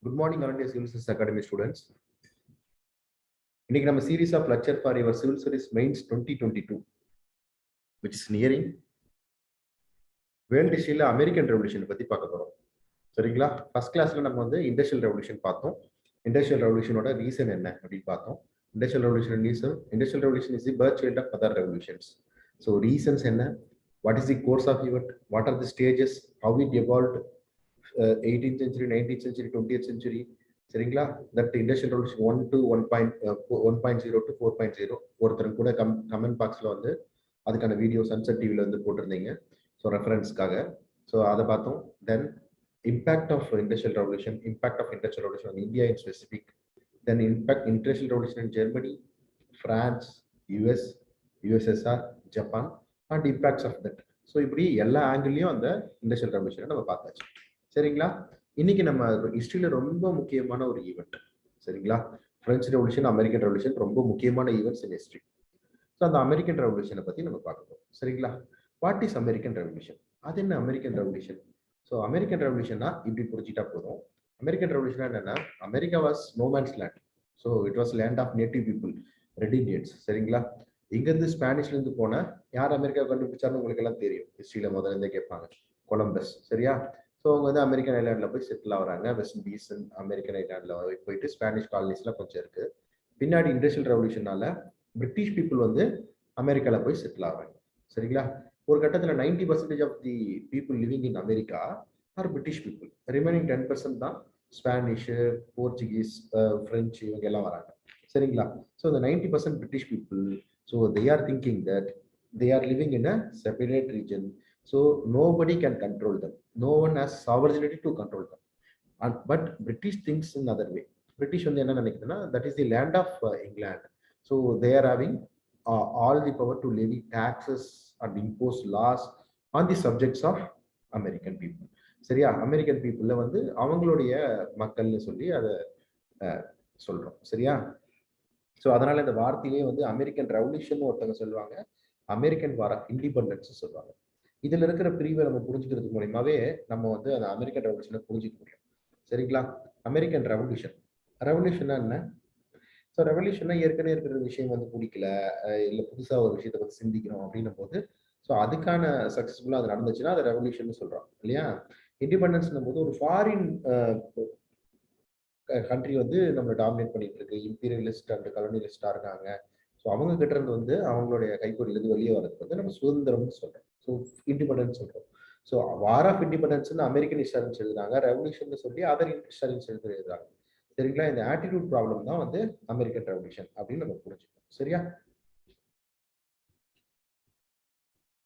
Good morning, all India Civil Service Academy students. இன்னைக்கு நம்ம series of lecture for your Civil Service Mains 2022, which is nearing. World ஹிஸ்டரியில American revolution பத்தி பார்க்க போறோம். சரிங்களா? First கிளாஸ்ல நம்ம வந்து இண்டஸ்ட்ரியல் ரெவல்யூஷன் பார்த்தோம். இண்டஸ்ட்ரியல் ரெவல்யூஷனோட ரீசன் என்ன அப்படின்னு பார்த்தோம். Industrial revolution is the birth child of other revolutions. So reasons என்ன, what is the course of event, what are the stages, how it evolved 18th century, 19th century, 20th century. சரிங்களா? That industrial revolution 1 to 1.0 to 4.0 ஒருத்தர் கூட comment பாக்ஸ்ல வந்து அதுக்கான video sunset டிவில வந்து போட்டிருந்தீங்க. ஸோ ரெஃபரன்ஸ்க்காக. ஸோ அதை பார்த்தோம். தென் impact of industrial revolution on India in specific, then industrial revolution in Germany, France, US, USSR, Japan, and impacts of that. So இப்படி எல்லா ஆங்கிள்லையும் அந்த இண்டஸ்ட்ரியல் ரெவல்யூஷனை நம்ம பார்த்தாச்சு. சரிங்களா? இன்னைக்கு நம்ம ஹிஸ்டரியில ரொம்ப முக்கியமான ஒரு ஈவெண்ட். சரிங்களா? பிரெஞ்சு ரெவல்யூஷன், அமெரிக்கன் ரெவல்யூஷன் ரொம்ப முக்கியமான ஈவெண்ட்ஸ் இன் ஹிஸ்டரி. ஸோ அந்த அமெரிக்கன் ரெவல்யூஷனை பத்தி நம்ம பார்க்கணும். சரிங்களா? What is American revolution? அது என்ன அமெரிக்கன் ரெவல்யூஷன்? ஸோ அமெரிக்கன் ரெவல்யூஷனா இப்படி புரிஞ்சுட்டா போதும். அமெரிக்கன் ரெவல்யூஷன் என்னன்னா, America was no man's land. So it was land of native people, red Indians. சரிங்களா? இங்கிருந்து ஸ்பானிஷ்ல இருந்து போன யார் அமெரிக்கா கண்டுபிடிச்சாருன்னு உங்களுக்கு எல்லாம் தெரியும். ஹிஸ்டரியில முதல்ல இருந்தே கேட்பாங்க. கொலம்பஸ். சரியா? ஸோ அவங்க வந்து அமெரிக்கன் ஐலாண்டில் போய் செட்டில் ஆகுறாங்க. வெஸ்ட் இண்டீஸ் அமெரிக்கன் ஐலாண்டில் போயிட்டு ஸ்பானிஷ் காலனிஸ்லாம் கொஞ்சம் இருக்கு. பின்னாடி இண்டஸ்ட்ரியல் ரெவல்யூஷனால பிரிட்டிஷ் பீப்புள் வந்து அமெரிக்காவில் போய் செட்டில் ஆகுறாங்க. சரிங்களா? ஒரு கட்டத்தில் 90% of the people living in America are British people. Remaining 10% தான் ஸ்பானிஷு, போர்ச்சுகீஸ், ஃப்ரெஞ்சு இவங்க எல்லாம் வராங்க. சரிங்களா? ஸோ இந்த 90% British people, so they are thinking that they are living in a separate region. So nobody can control them. No one has sovereignty to control them. But British thinks in another way. British வந்து என்ன நினைக்குதுன்னா, that is the land of England. So they are having all the power to levy taxes and impose laws on the subjects of American people. சரியா? American பீப்புள்ல வந்து அவங்களுடைய மக்கள்னு சொல்லி அதை சொல்றோம். சரியா? So அதனால இந்த வார்த்தையிலே வந்து அமெரிக்கன் ரெவல்யூஷன் ஒருத்தவங்க சொல்லுவாங்க, அமெரிக்கன் வார் ஆஃப் இண்டிபெண்டன்ஸ் சொல்லுவாங்க. இதுல இருக்கிற பிரிவை நம்ம புரிஞ்சுக்கிறது மூலியமாவே நம்ம வந்து அந்த அமெரிக்கன் ரெவல்யூஷனை புரிஞ்சுக்க முடியும். சரிங்களா? அமெரிக்கன் ரெவல்யூஷனா என்ன? ஸோ ரெவல்யூஷனா ஏற்கனவே இருக்கிற விஷயம் வந்து பிடிக்கல, இல்லை புதுசா ஒரு விஷயத்தை பத்தி சிந்திக்கிறோம் அப்படின்னும் போது, ஸோ அதுக்கான சக்சஸ்ஃபுல்லா அது நடந்துச்சுன்னா அதை ரெவல்யூஷன் சொல்றோம் இல்லையா? இண்டிபெண்டன்ஸ்னும் போது ஒரு ஃபாரின் கண்ட்ரி வந்து நம்ம டாமினேட் பண்ணிட்டு இருக்கு, இம்பீரியலிஸ்ட் அண்ட் கலோனியலிஸ்டா இருக்காங்க. ஸோ அவங்க கிட்ட இருந்து வந்து அவங்களுடைய கைப்பொறியிலிருந்து வெளியே வரதுக்கு வந்து நம்ம சுதந்திரம்னு சொல்றோம். ஸோ இண்டிபெண்டன்ஸ் சொல்றோம். So war of independence American historians எழுதுறாங்க, ரெவல்யூஷன் சொல்லி அதர் ஹிஸ்டாரியன்ஸ் எழுதுறாங்க. சரிங்களா? இந்த ஆட்டிடியூட் ப்ராப்ளம் தான் வந்து அமெரிக்கன் ரெவல்யூஷன் அப்படின்னு நம்ம புரிஞ்சுக்கணும். சரியா?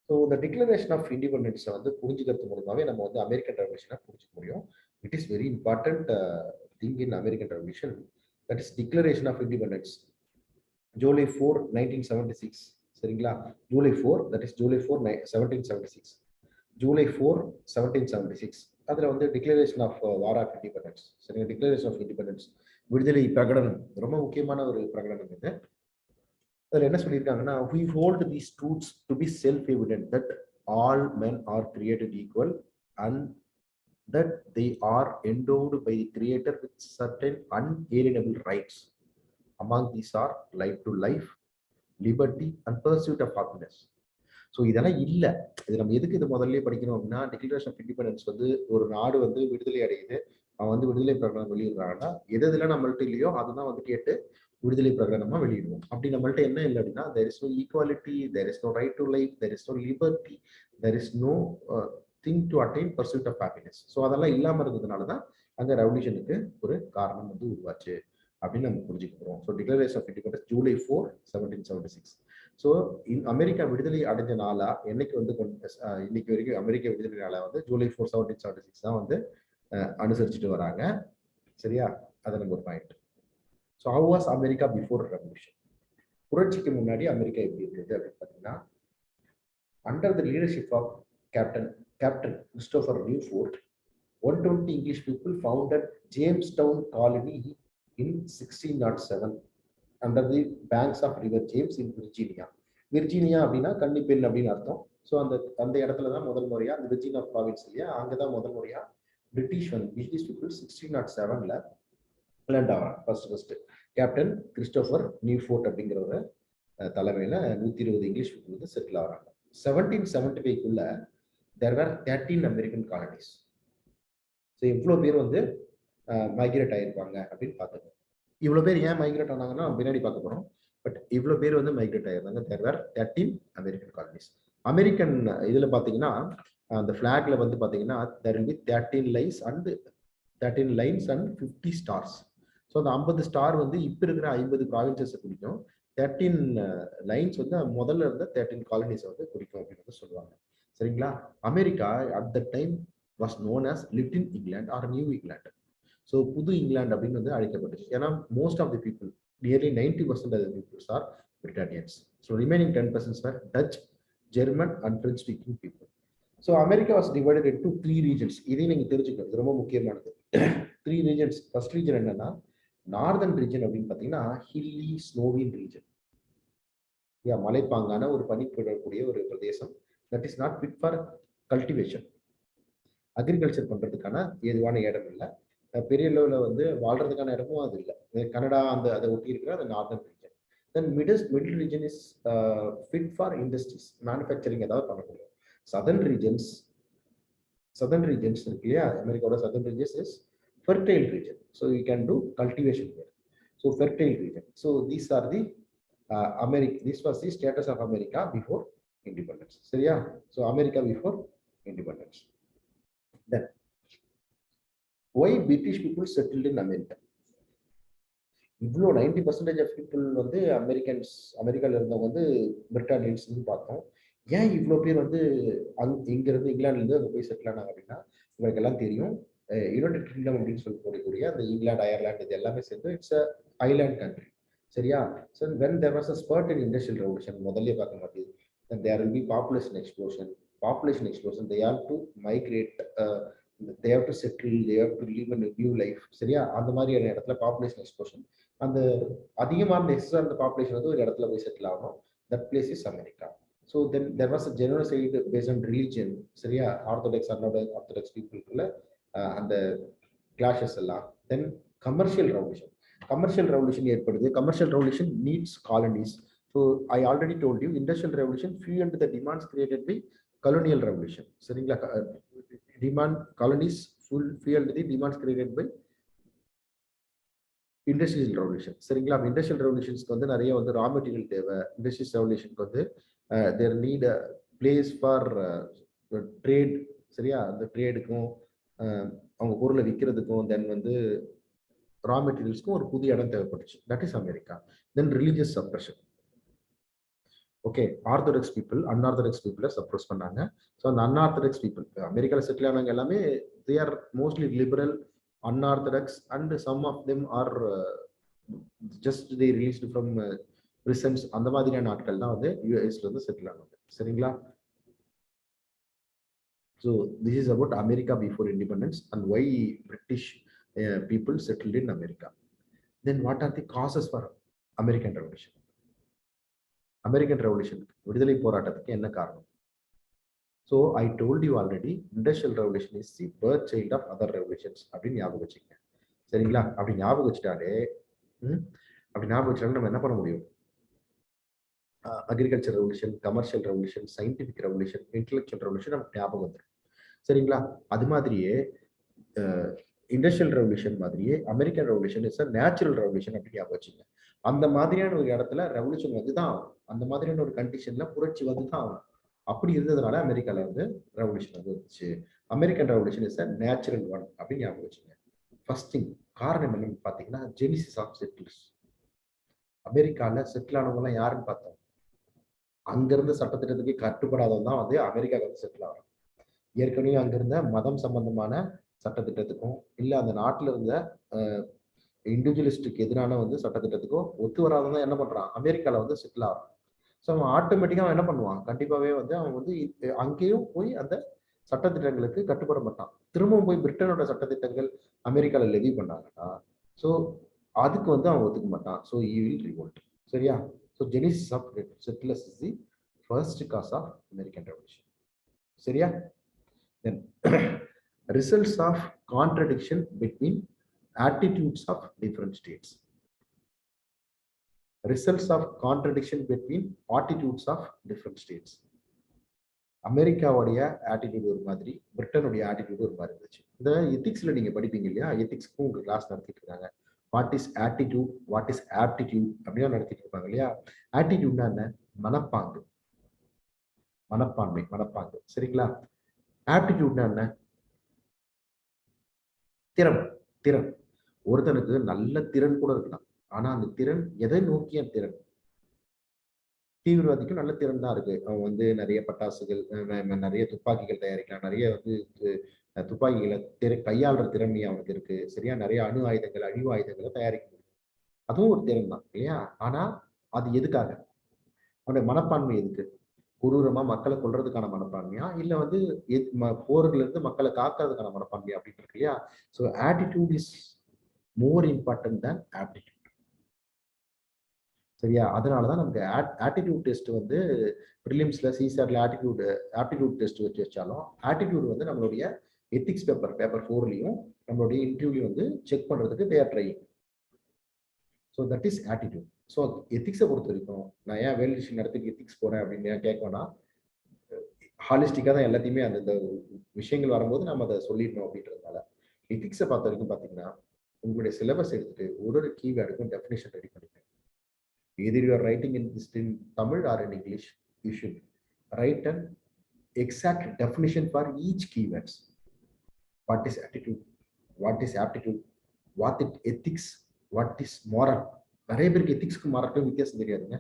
ஸோ இந்த டிக்ளரேஷன் ஆஃப் இண்டிபெண்டன்ஸை வந்து புரிஞ்சுக்கிறது மூலமாவே நம்ம வந்து அமெரிக்கன் ரெவல்யூஷனை புரிஞ்சுக்க முடியும். It is very important thing in American revolution, that is declaration of independence. July 4, 1976. சரிங்களா? July 4, that is July 4, 1776. July 4, 1776. அதுல வந்து declaration of war of independence. சரிங்க? டிக்ளரேஷன் ஆஃப் இண்டிபெண்டன்ஸ், விடுதலை பிரகடனம், ரொம்ப முக்கியமான ஒரு பிரகடனம் இது. அதுல என்ன சொல்லியிருக்காங்கன்னா, we hold these truths to be self-evident that all men are created equal and that they are endowed by the Creator with certain unalienable rights. Among these are life to life, liberty and pursuit of happiness. So இதெல்லாம் இல்லை. இது நம்ம எதுக்கு இது முதல்ல படிக்கணும் அப்படின்னா, declaration of independence வந்து ஒரு நாடு வந்து விடுதலை அடையுது, அவன் வந்து விடுதலை பிரகடனம் வெளியிடுறாங்கன்னா எதுலாம் நம்மள்ட்ட இல்லையோ அதுதான் வந்து கேட்டு விடுதலை பிரகடனமா வெளியிடுவோம். அப்படி நம்மள்ட்ட என்ன இல்லை அப்படின்னா, there is no equality, there is no right to life, there is no liberty, there is no thing to attain pursuit of happiness. So அதெல்லாம் இல்லாம இருந்ததுனால தான் அங்க ரெவல்யூஷனுக்கு ஒரு காரணம் வந்து உருவாச்சு அப்படின்னு நம்ம புரிஞ்சுக்கிறோம். So declaration of independence July 4, 1776. So America விடுதலை அடைஞ்ச நாளா என்னைக்கு வந்து இன்னைக்கு வரைக்கும் அமெரிக்க விடுதலை நாளா வந்து ஜூலை 4, 1776 தான் வந்து அனுசரிச்சுட்டு வராங்க. சரியா? அது நம்ம ஒரு point. So how was America before revolution? புரட்சிக்கு முன்னாடி அமெரிக்கா எப்படி இருந்தது அப்படின்னு பார்த்தீங்கன்னா, under the leadership of captain Christopher Newport, 120 English people founded Jamestown colony in 1607 under the banks of river James in Virginia. Virginia அப்படின்னா கன்னிப்பெண் அப்படின்னு அர்த்தம். ஸோ அந்த இடத்துல தான் முதல் முறையா, அந்த விர்ஜீனியா ப்ராவின்ஸ் இல்லையா, அங்கதான் முதல் முறையா பிரிட்டிஷ் பீப்புள் 1607ல லேண்ட் ஆகிறாங்க ஃபர்ஸ்ட் கேப்டன் கிறிஸ்டோபர் நியூஃபோர்ட் அப்படிங்கிற ஒரு தலைமையில 120 இங்கிலீஷ் பீப்புள் வந்து செட்டில் ஆகிறாங்க. 1775க்குள்ள there were 13 American colonies. So எவ்வளோ பேர் வந்து மைக்ரேட் ஆகிருப்பாங்க அப்படின்னு பார்த்துங்க. இவ்வளோ பேர் ஏன் மைக்ரேட் ஆனாங்கன்னா பின்னாடி பார்க்க போகிறோம். பட் இவ்வளோ பேர் வந்து மைக்ரேட் ஆகிருந்தாங்க. there were 13 American colonies. American இதில் பார்த்தீங்கன்னா அந்த ஃபிளாக்ல வந்து பார்த்தீங்கன்னா there will be 13 lines and 50 stars. So அந்த 50 ஸ்டார் வந்து இப்போ இருக்கிற 50 ப்ராவின்சஸை குறிக்கும். 13 லைன்ஸ் வந்து முதல்ல இருந்த 13 காலனிஸை வந்து குறிக்கும் அப்படின்னு சொல்லுவாங்க. சரிங்களா? America at the time was known as little England or New England. So புது இங்கிலாந்து அப்படின்னு வந்து அழைக்கப்பட்டுச்சு. ஏன்னா most of the people nearly 90% of the peoples are Britannians. So remaining 10% were Dutch, German and French speaking people. So America was divided into 3 regions. இதையும் நீங்கள் தெரிஞ்சுக்கணும், இது ரொம்ப முக்கியமானது. 3 ரீஜன்ஸ். ஃபர்ஸ்ட் ரீஜன் என்னன்னா நார்தர்ன் ரீஜன் அப்படின்னு பார்த்தீங்கன்னா ஹில்லி ஸ்னோவின் ரீஜன். மலைப்பாங்கான ஒரு பனிப்படக்கூடிய ஒரு பிரதேசம். That is not fit for cultivation. Agriculture பண்றதுக்கான ஏதுவான இடம் இல்லை. பெரிய லெவலில் வந்து வாழ்றதுக்கான இடமும் அது இல்லை. கனடா அதை ஒட்டி இருக்கிற அந்த northern region. Then middle region is fit for industries, manufacturing ஏதாவது பண்ண முடியும். சதர்ன் ரீஜன்ஸ் இருக்கு இல்லையா, அமெரிக்காவோட southern regions is fertile region, so you can do cultivation here. So fertile region. So these are the this was the status of America before independence. சரியா? So America before independence. Then why British people settled in America? இவ்வளோ 90% of people வந்து அமெரிக்கால இருந்தவங்க வந்து பிரிட்டானியன்ஸ் பார்த்தோம். ஏன் இவ்வளோ பேர் வந்து இங்கிருந்து இங்கிலாந்துலேருந்து அங்கே போய் செட்டில் ஆனாங்க அப்படின்னா உங்களுக்கு எல்லாம் தெரியும். யுனைடெட் கிங்டம் அப்படின்னு சொல்லக்கூடிய அந்த இங்கிலாந்து, அயர்லாந்து இது எல்லாமே சேர்ந்து இட்ஸ் அ ஐலாண்ட் கண்ட்ரி. சரியா? So when there was a spurt in industrial revolution, முதல்ல பார்க்க மாட்டேங்குது. then there will be population explosion. They have to migrate, they have to settle, they have to live a new life. சரியா? அந்த மாதிரியான இடத்துல population explosion, அந்த அதிகமான அந்த பாப்புலேஷன் வந்து ஒரு இடத்துல போய் செட்டில் ஆகணும். that place is America. So then there was a genocide based on religion. சரியா? ஆர்த்தோடாக்ஸ் ஆர்த்தோடாக்ஸ் பீப்புளுக்குள்ள அந்த கிளாஷஸ் எல்லாம். தென் கமர்ஷியல் ரெவல்யூஷன் ஏற்படுது. Commercial revolution needs colonies. So I already told you industrial revolution fueled the demands created by colonial revolution. சரிங்களா? Colonies fueled the demands created by industrial revolution. சரிங்களா? Industrial ரெவல்யூஷன்ஸ்க்கு வந்து நிறைய வந்து raw material தேவை. Industrial ரெவல்யூஷனுக்கு வந்து தேர் NEET place for trade. சரியா? அந்த ட்ரேடுக்கும் அவங்க பொருளை விற்கிறதுக்கும் தென் வந்து ரா மெட்டீரியல்ஸ்க்கும் ஒரு புதிய இடம் தேவைப்பட்டுச்சு. That is America. Then religious suppression. Okay, orthodox people unorthodox பீப்புளை சப்ரஸ் பண்ணாங்க. ஸோ அந்த அன்ஆர்த்தடாக்ஸ் பீப்புள் அமெரிக்காவில் செட்டில் ஆனவங்க எல்லாமே they are mostly liberal, unorthodox and some of them are just they released from prisons. அந்த மாதிரியான ஆட்கள் தான் வந்து யூஎஸ்ல வந்து செட்டில் ஆனாங்க. சரிங்களா? So this is about America before independence and why British people settled in America. Then what are the causes for American Revolution? விடுதலை போராட்டத்துக்கு என்ன காரணம்? So I told you already, industrial revolution is the birth child of other revolutions அப்படின்னு ஞாபகம் வச்சுக்கங்க. சரிங்களா? அப்படி ஞாபகம் வச்சுட்டாலே நம்ம என்ன பண்ண முடியும்? Agriculture revolution, commercial revolution, scientific revolution, intellectual revolution நமக்கு ஞாபகம் வந்துடும். சரிங்களா? அது மாதிரியே இண்டஸ்ட்ரியல் ரெவல்யூஷன் மாதிரியே American revolution is a natural revolution அப்படின்னு ஞாபகம் வச்சுங்க. அந்த மாதிரியான ஒரு இடத்துல ரெவல்யூஷன் வந்து தான் ஆகும். அந்த மாதிரியான ஒரு கண்டிஷன்ல புரட்சி வந்து தான் ஆகும். அப்படி இருந்ததுனால அமெரிக்கால வந்து ரெவல்யூஷன் வந்து வந்துச்சு. American revolution is a natural one அப்படின்னு ஞாபகம் வச்சுங்க. ஃபர்ஸ்ட் திங், காரணம் என்னன்னு பார்த்தீங்கன்னா ஜெனிசிஸ் ஆஃப் செட்டில்ஸ். அமெரிக்கால செட்டில் ஆனவங்க எல்லாம் யாருன்னு பார்த்தோம்? அங்கிருந்து சட்டத்திட்டத்துக்கு கட்டுப்படாதவங்க தான் வந்து அமெரிக்காவுக்கு வந்து செட்டில் ஆகும். ஏற்கனவே அங்கிருந்த மதம் சம்பந்தமான சட்டத்திட்டத்துக்கும் இல்லை அந்த நாட்டில் இருந்த இண்டிவிஜுவலிஸ்டுக்கு எதிரான வந்து சட்டத்திட்டத்துக்கும் ஒத்து வராதவங்க என்ன பண்றான்? அமெரிக்கால வந்து செட்டில் ஆகும். ஸோ அவன் ஆட்டோமேட்டிக்காக அவன் என்ன பண்ணுவான்? கண்டிப்பாகவே வந்து அவன் வந்து அங்கேயும் போய் அந்த சட்டத்திட்டங்களுக்கு கட்டுப்பட மாட்டான். திரும்பவும் போய் பிரிட்டனோட சட்டத்திட்டங்கள் அமெரிக்கால லெவி பண்ணாங்கன்னா ஸோ அதுக்கு வந்து அவன் ஒத்துக்க மாட்டான். So he will revolt. சரியா? So genesis of settlers is the first cause of American revolution. சரியா? Then Results of contradiction between attitudes of different states. Results of contradiction between attitudes of different states. அமெரிக்காவுடைய attitude ஒரு மாதிரி, பிரிட்டனுடைய attitude ஒரு மாதிரி இருந்துச்சு. இந்த எத்திக்ஸ்ல நீங்க படிப்பீங்க இல்லையா, எத்திக்ஸ்க்கும் உங்களுக்கு கிளாஸ் நடத்திட்டு இருக்காங்க. What is attitude, what is aptitude அப்படின்னு நடத்திட்டு இருப்பாங்க இல்லையா. ஆட்டிடியூட்னா என்ன? மனப்பாங்கு, மனப்பான்மை, மனப்பாங்கு. சரிங்களா? ஆப்டிடியூட்னா என்ன? திறன், திறன். ஒருத்தனுக்கு நல்ல திறன் கூட இருக்கலாம், ஆனா அந்த திறன் எதை நோக்கிய திறன்? தீவிரவாதிக்கும் நல்ல திறன் தான் இருக்கு. அவன் வந்து நிறைய பட்டாசுகள், நிறைய துப்பாக்கிகள் தயாரிக்கலாம், நிறைய வந்து துப்பாக்கிகளை கையாளுற திறமை அவனுக்கு இருக்கு. சரியா? நிறைய அணு ஆயுதங்கள், அழிவு ஆயுதங்களை தயாரிக்க முடியும். அதுவும் ஒரு திறன் தான் இல்லையா? ஆனா அது எதுக்காக? அவனுடைய மனப்பான்மை எதுக்கு? கொடூரமா மக்களை கொல்றதுக்கான மனப்பான்மையா, இல்ல வந்து போர்ல இருந்து மக்களை காக்கிறதுக்கான மனப்பான்மையா அப்படின்னு இருக்கு இல்லையா? So attitude is more important than aptitude. சரியா? அதனாலதான் நமக்கு ஆட்டிடியூட் டெஸ்ட் வந்து ப்ரிலிம்ஸ்ல, சிசார்ல ஆப்டிடியூட் டெஸ்ட் வச்சாலும் ஆட்டிடியூட் வந்து நம்மளுடைய எத்திக்ஸ் பேப்பர் 4லயும் நம்மளுடைய இன்டர்வியூலையும் வந்து செக் பண்றதுக்கு they are trying. So that is attitude. So எத்திக்ஸை பொறுத்த வரைக்கும் நான் ஏன் வேல்யூஷன் நடத்தி எத்திக்ஸ் போறேன் அப்படின்னு கேட்கணும்னா, ஹாலிஸ்டிக்காக தான் எல்லாத்தையுமே அந்த விஷயங்கள் வரும்போது நம்ம அதை சொல்லிடணும் அப்படின்றதுனால. எத்திக்ஸை பார்த்த வரைக்கும் பார்த்தீங்கன்னா, உங்களுடைய சிலபஸ் எடுத்துட்டு ஒரு கீவேர்டுக்கும் டெஃபினேஷன் ரெடி பண்ணிக்கணும். Either you are writing in Tamil or in English, you should write an exact definition for each keywords. What is attitude? What is aptitude? What is ethics? What is moral? நிறைய பேருக்கு எத்திக்ஸ்க்கு மாரலுக்கும் வித்தியாசம் தெரியாதுங்க.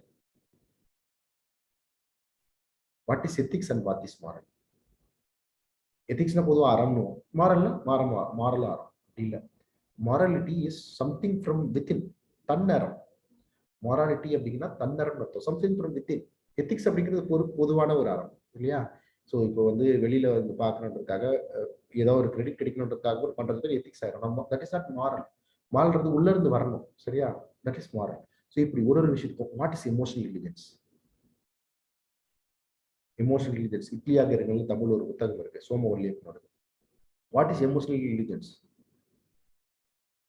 What is ethics and what is moral? எத்திக்ஸ்னா பொதுவாக அறம்னும், மாரல்னா moral அறம் இல்ல. Morality is something from within, தன்னறம். Morality அப்படின்னா தன்னறம் அர்த்தம், சம்திங் ஃப்ரம் வித்தின். எத்திக்ஸ் அப்படிங்கிறது ஒரு பொதுவான ஒரு அறம் இல்லையா? ஸோ இப்போ வந்து வெளியில வந்து பார்க்கணுன்றதுக்காக ஏதோ ஒரு கிரெடிட் கிடைக்கணுன்றதுக்காக பண்றதுக்கு எத்திக்ஸ் ஆயிரும். நம்ம தட் இஸ் நாட் மாரல். மாரல்றது உள்ள இருந்து வரணும். சரியா? That is moral. ஸோ இப்படி ஒரு விஷயத்துக்கும் what is emotional intelligence? Emotional intelligence இட்லியாகிறவங்க தமிழ் ஒரு புத்தகம் இருக்கு, சோமவல்லியனோட. What is emotional intelligence?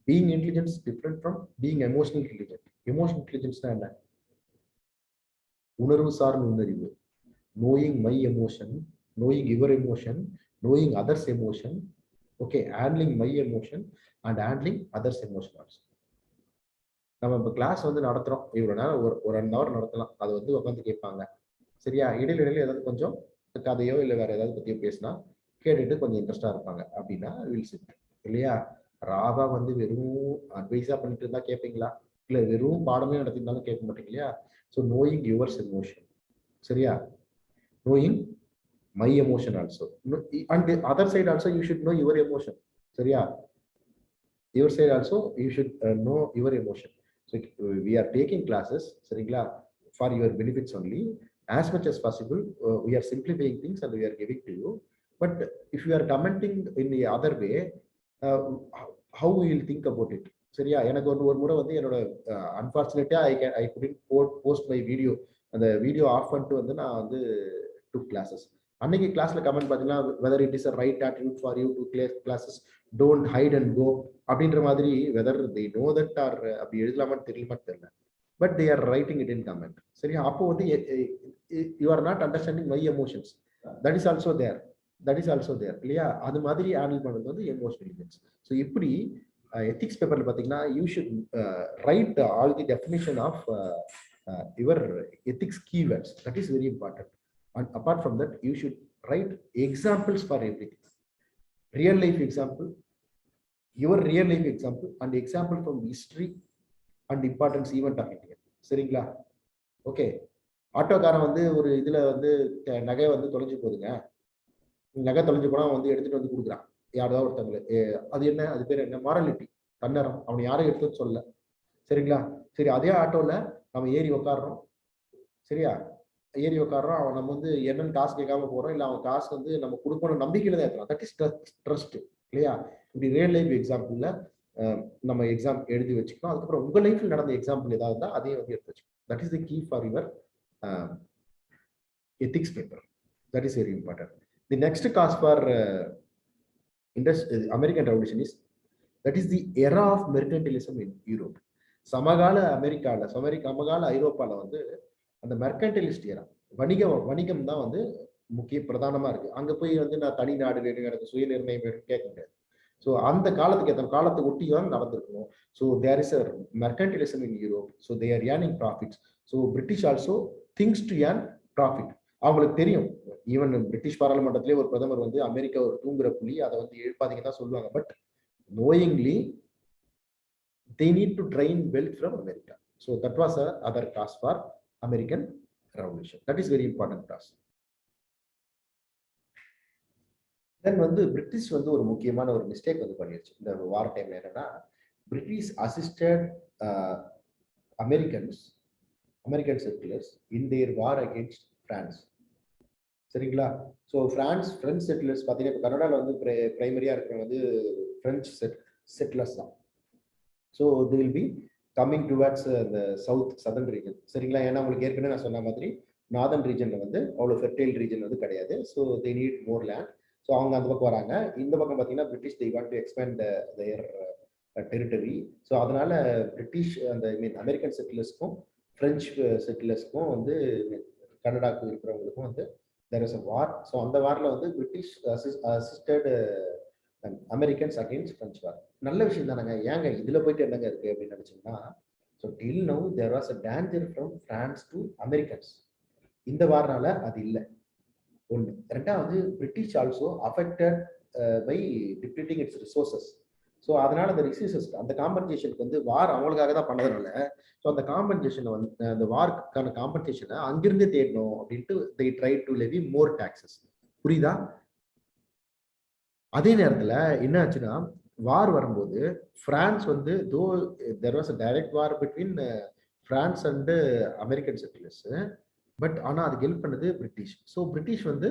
Being intelligent is different from being emotionally intelligent. Emotional intelligence na enna? உணர்வு சார்ந்த நுண்ணறிவு. Knowing my emotion, knowing your emotion, knowing others emotion, okay, handling my emotion and handling others emotion also. நம்ம இப்ப class வந்து நடத்துறோம், இவ்வளவு நேரம் ஒரு 1 hour நடத்தலாம். அது வந்து உட்காந்து கேட்பாங்க. சரியா? இடையில ஏதாவது கொஞ்சம் கதையோ இல்ல வேற ஏதாவது பத்தியோ பேசினா கேட்டுட்டு கொஞ்சம் இன்ட்ரெஸ்டா இருப்பாங்க அப்படின்னா வில் சிட் இல்லையா? ராவா வந்து வெறும் அட்வைஸா பண்ணிட்டு இருந்தா கேட்பீங்களா? இல்ல வெறும் பாடமே நடத்திருந்தாலும் கேட்க மாட்டீங்க இல்லையா? So knowing yours emotion. சரியா? Knowing my emotion also, and other side also you should know your emotion. சரியா? Your side also you should know your emotion. So we are taking classes, சரிங்களா, for your benefits only. As much as possible, we are simplifying things and we are giving to you. But if you are commenting in the other way, how we will think about it. சரியா? எனக்கு ஒரு முறை வந்து என்னோட unfortunately I couldn't post my video. அந்த video off பண்ணிட்டு வந்து நான் வந்து டுக் கிளாஸஸ். அன்னைக்கு கிளாஸ்ல கமெண்ட் பார்த்தீங்கன்னா, whether it is a right attitude for you to classes, don't hide and go அப்படின்ற மாதிரி, whether they know that are அப்படி எழுதலாமான்னு தெரியல. But they are writing it in comment. சரியா? அப்போ வந்து you are not understanding my emotions. That is also there இல்லையா? அது மாதிரி ஹேண்டில் பண்றது வந்து எமோஷனல் இன்டெலிஜென்ஸ். ஸோ இப்படி எத்திக்ஸ் பேப்பர்ல பாத்தீங்கன்னா, you should write all the definition of your ethics keywords. That is very important. And apart from that, you should write examples for everything. Real life example, your real life example, and example from history and importance event of India. சரிங்களா? Okay. ஆட்டோக்காரன் வந்து ஒரு இதுல வந்து நகை வந்து தொலைஞ்சு போகுதுங்க. நகை தொலைஞ்சு போனா வந்து எடுத்துட்டு வந்து கொடுக்குறான் யாராவது ஒருத்தவங்களுக்கு. அது என்ன? அது பேர் என்ன? மாரலிட்டி, தன்னறம். அவனை யாரும் எடுத்து சொல்ல. சரிங்களா? சரி, அதே ஆட்டோல நம்ம ஏறி உட்காடுறோம். சரியா? ஏறி உட்காடுறோம். அவன் நம்ம வந்து என்னன்னு காசு கேட்காம போறோம், இல்ல அவன் காசு வந்து நம்ம கொடுக்கணும் நம்பிக்கையில தான் ஏற்றலாம். தட் இஸ் ட்ரஸ்ட் இல்லையா? இப்படி ரியல் லைஃப் எக்ஸாம்பிள்ல நம்ம எக்ஸாம் எழுதி வச்சுக்கணும். அதுக்கப்புறம் உங்க லைஃப்ல நடந்த எக்ஸாம்பிள் ஏதாவது இருந்தா அதையும் வந்து எடுத்து வச்சுக்கணும். That is the key for your ethics paper. That is very important. The next cause for American Revolution is that is the era of mercantilism in Europe. சமகால அமெரிக்கால சமகால ஐரோப்பால வந்து அந்த மெர்கன்டிலிஸ்ட் ஏரா வணிகம் தான் வந்து முக்கிய பிரதானமா இருக்கு. அங்க போய் வந்து நான் தனி நாடு வேணும், எனக்கு சுய நிர்ணயம் வேணும் கேட்க முடியாது. ஸோ அந்த காலத்துக்கு ஏற்ற காலத்தை ஒட்டி தான் நடந்திருக்கணும். So there is a mercantilism in Europe. So they are earning profits. So British also things to earn profit. அவங்களுக்கு தெரியும். ஈவன் பிரிட்டிஷ் பாராளுமன்றத்திலே ஒரு பிரதமர் வந்து அமெரிக்கா ஒரு தூங்குற புலி, அதை வந்து எழுப்பாதீங்க தான் சொல்லுவாங்க. But knowingly they need to drain wealth from America. So that was a other cause for American Revolution. That is very important cause. Then வந்து பிரிட்டிஷ் வந்து ஒரு முக்கியமான ஒரு மிஸ்டேக் வந்து பண்ணிருச்சு இந்த வார் டைம்ல. என்னன்னா, பிரிட்டிஷ் அசிஸ்டட் அமெரிக்கன் செட்டிலர்ஸ் இன் தேர் வார் அகேன்ஸ்ட் பிரான்ஸ். சரிங்களா? ஸோ பிரெஞ்சு செட்டிலர்ஸ் பார்த்தீங்கன்னா இப்போ கனடாவில் வந்து பிரைமரியா இருக்கிறவங்க வந்து பிரெஞ்சு செட்டிலர்ஸ் தான். So they will be coming towards இந்த சதர்ன் ரீஜன். சரிங்களா? ஏன்னா உங்களுக்கு ஏற்கனவே நான் சொன்ன மாதிரி நார்தர்ன் ரீஜன்ல வந்து அவ்வளோ ஃபெர்டைல் ரீஜன் வந்து கிடையாது. So they need more land. So அவங்க அந்த பக்கம் வராங்க. இந்த பக்கம் பார்த்தீங்கன்னா British they want to expand their territory. So அதனால பிரிட்டிஷ் அந்த அமெரிக்கன் செட்டிலர்ஸ்க்கும் பிரெஞ்சு செட்டிலர்ஸ்க்கும் வந்து கனடாக்கு இருக்கிறவங்களுக்கும் வந்து there is a war. So அந்த வார்ல வந்து British assisted Americans against French war. நல்ல விஷயம் தானங்க. ஏங்க இதுல போயிட்டு என்னங்க இருக்கு அப்படின்னு நினைச்சீங்கன்னா, so till now there was a danger from France to Americans. இந்த வார்னால அது இல்லை. ஒன்று. ரெண்டாவது, British also affected by depleting its resources. So அதனால அந்த ரிசோர்சஸ் அந்த காம்பன்சேஷனுக்கு வந்து வார் அவங்களுக்காக தான் பண்ணதுனால, ஸோ அந்த காம்பன்சேஷனை வந்து அந்த வார்க்கான காம்பன்சேஷனை அங்கிருந்தே தேடணும் அப்படின்ட்டு they try to levy more taxes. புரியுதா? அதே நேரத்தில் என்ன ஆச்சுன்னா, வார் வரும்போது பிரான்ஸ் வந்து தோ there was a direct war between France and American settlers. But ஆனால் அதுக்கு ஹெல்ப் பண்ணது பிரிட்டிஷ். ஸோ பிரிட்டிஷ் வந்து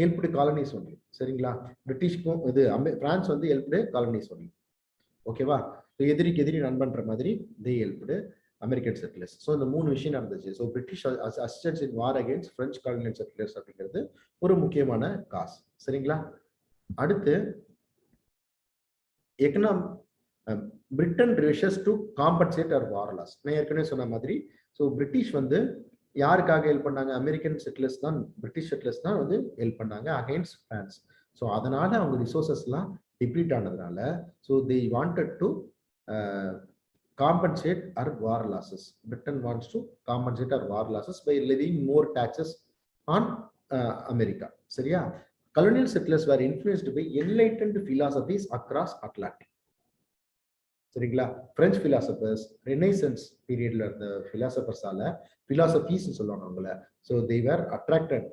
ஹெல்ப்டு காலனிஸ் ஒன்லி. சரிங்களா? பிரிட்டிஷ்க்கும் இது பிரான்ஸ் வந்து ஹெல்ப்டு காலனிஸ் ஒன்லி. ஓகேவா? எதிரிக்கு எதிரி நண்பன்ற மாதிரி they helped American settlers. So இந்த மூணு விஷயம் நடந்துச்சு. So British assistance in war against French colonial settlers அப்படிங்கிறது ஒரு முக்கியமான காஸ். சரிங்களா? அடுத்து Britain wishes to compensate our war loss. நான் ஏற்கனவே சொன்ன மாதிரி ஸோ பிரிட்டிஷ் வந்து யாருக்காக ஹெல்ப் பண்ணாங்க? அமெரிக்கன் செட்டிலர்ஸ் தான், பிரிட்டிஷ் செட்டிலர்ஸ் தான் வந்து ஹெல்ப் பண்ணாங்க அகெயின்ஸ்ட் பிரான்ஸ். ஸோ அதனால அவங்க ரிசோர்சஸ்லாம் டிப்ளீட் ஆனதுனால so they wanted to compensate our war losses. Britain wants to compensate our war losses by levying more taxes on America. சரியா? Colonial settlers were influenced by enlightened philosophies across Atlantic. சரிங்களா? French philosophers, Renaissance periodல இருந்த philosophers-ஆல philosophies சொல்லுவாங்க அவங்கள. So they were attracted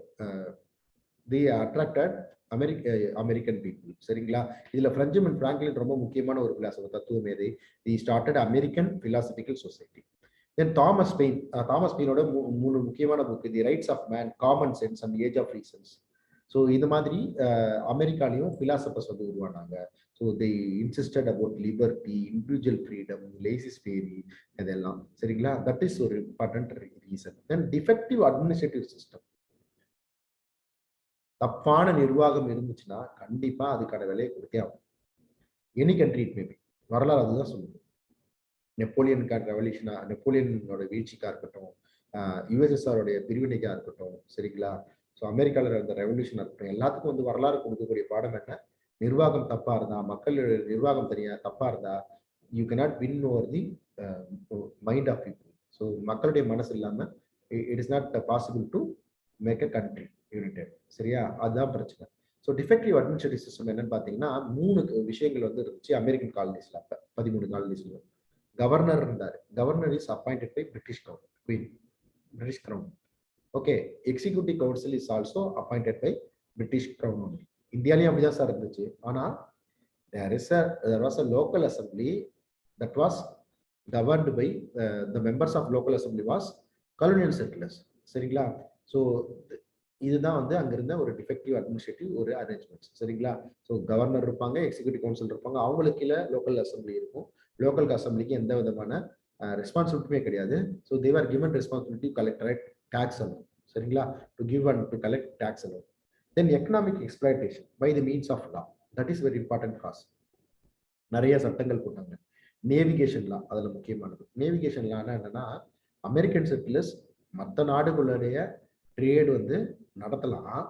American people. சரிங்களா? இதுல Benjamin Franklin ரொம்ப முக்கியமான ஒரு பிலாசபர், தத்துவ மேதை. The started American philosophical society. Then Thomas பெயினோட மூணு முக்கியமான book, the rights of man, common sense and age of reasons. So இது மாதிரி அமெரிக்காலையும் பிலாசபர்ஸ் வந்து உருவானாங்க. So they insisted about liberty, individual freedom, laissez faire, இதெல்லாம். சரிங்களா? தட் இஸ் ஒரு important reason. Then defective administrative system. தப்பான நிர்வாகம் இருந்துச்சுன்னா கண்டிப்பா அதுக்கான விலையை கொடுத்தே ஆகும். Any country it maybe. வரலாறு அதுதான் சொல்லுது. நெப்போலியனுக்கான ரெவல்யூஷனா, நெப்போலியனோட வீழ்ச்சிக்கா இருக்கட்டும், யுஎஸ்எஸ்ஆருடைய பிரிவினைக்கா இருக்கட்டும். சரிங்களா? ஸோ அமெரிக்காவில் இருந்த ரெவல்யூஷனா இருக்கட்டும், எல்லாத்துக்கும் வந்து வரலாறு கொடுக்கக்கூடிய பாடம் என்ன? நிர்வாகம் தப்பா இருந்தா, மக்கள் நிர்வாகம் தப்பா இருந்தா, you cannot win over the mind of people. So மக்களுடைய மனசு இல்லாம it is not possible to make a country united. சரியா? அதுதான் பிரச்சனை. ஸோ டிஃபெக்டிவ் அட்மினிஸ்ட்ரேட்டிவ் சிஸ்டம் என்னன்னு பார்த்தீங்கன்னா, 3 விஷயங்கள் வந்து இருந்துச்சு அமெரிக்கன் காலனிஸ்ல. அப்ப 13 காலனிஸ்ல கவர்னர் இருந்தார். Governor is appointed by British crown. Okay. Executive council is also appointed by British crown only. இந்தியாலையும் அப்படிதான் சார் இருந்துச்சு. ஆனா there was a local assembly that was governed by the members of local assembly was colonial settlers. சரிங்களா? So இதுதான் வந்து அங்கிருந்த ஒரு defective administrative ஒரு அரேஞ்ச்மெண்ட்ஸ். சரிங்களா? ஸோ கவர்னர் இருப்பாங்க, எக்ஸிக்யூட்டிவ் கவுன்சில் இருப்பாங்க, அவங்களுக்கு கீழே லோக்கல் அசம்பிளி இருக்கும். லோக்கல் அசம்பிளிக்கு எந்த விதமான ரெஸ்பான்சிபிலிட்டியுமே கிடையாது. So they are given responsibility collect tax alone. சரிங்களா? To give and to collect tax alone. Then economic exploitation by the means of law. That is very important cause. நிறைய சட்டங்கள் போட்டாங்க. நேவிகேஷன் லா அதில் முக்கியமானது. நேவிகேஷன் லானா என்னன்னா, American settlers மற்ற நாடுகளுடைய ட்ரேட் வந்து நடத்தலாம்,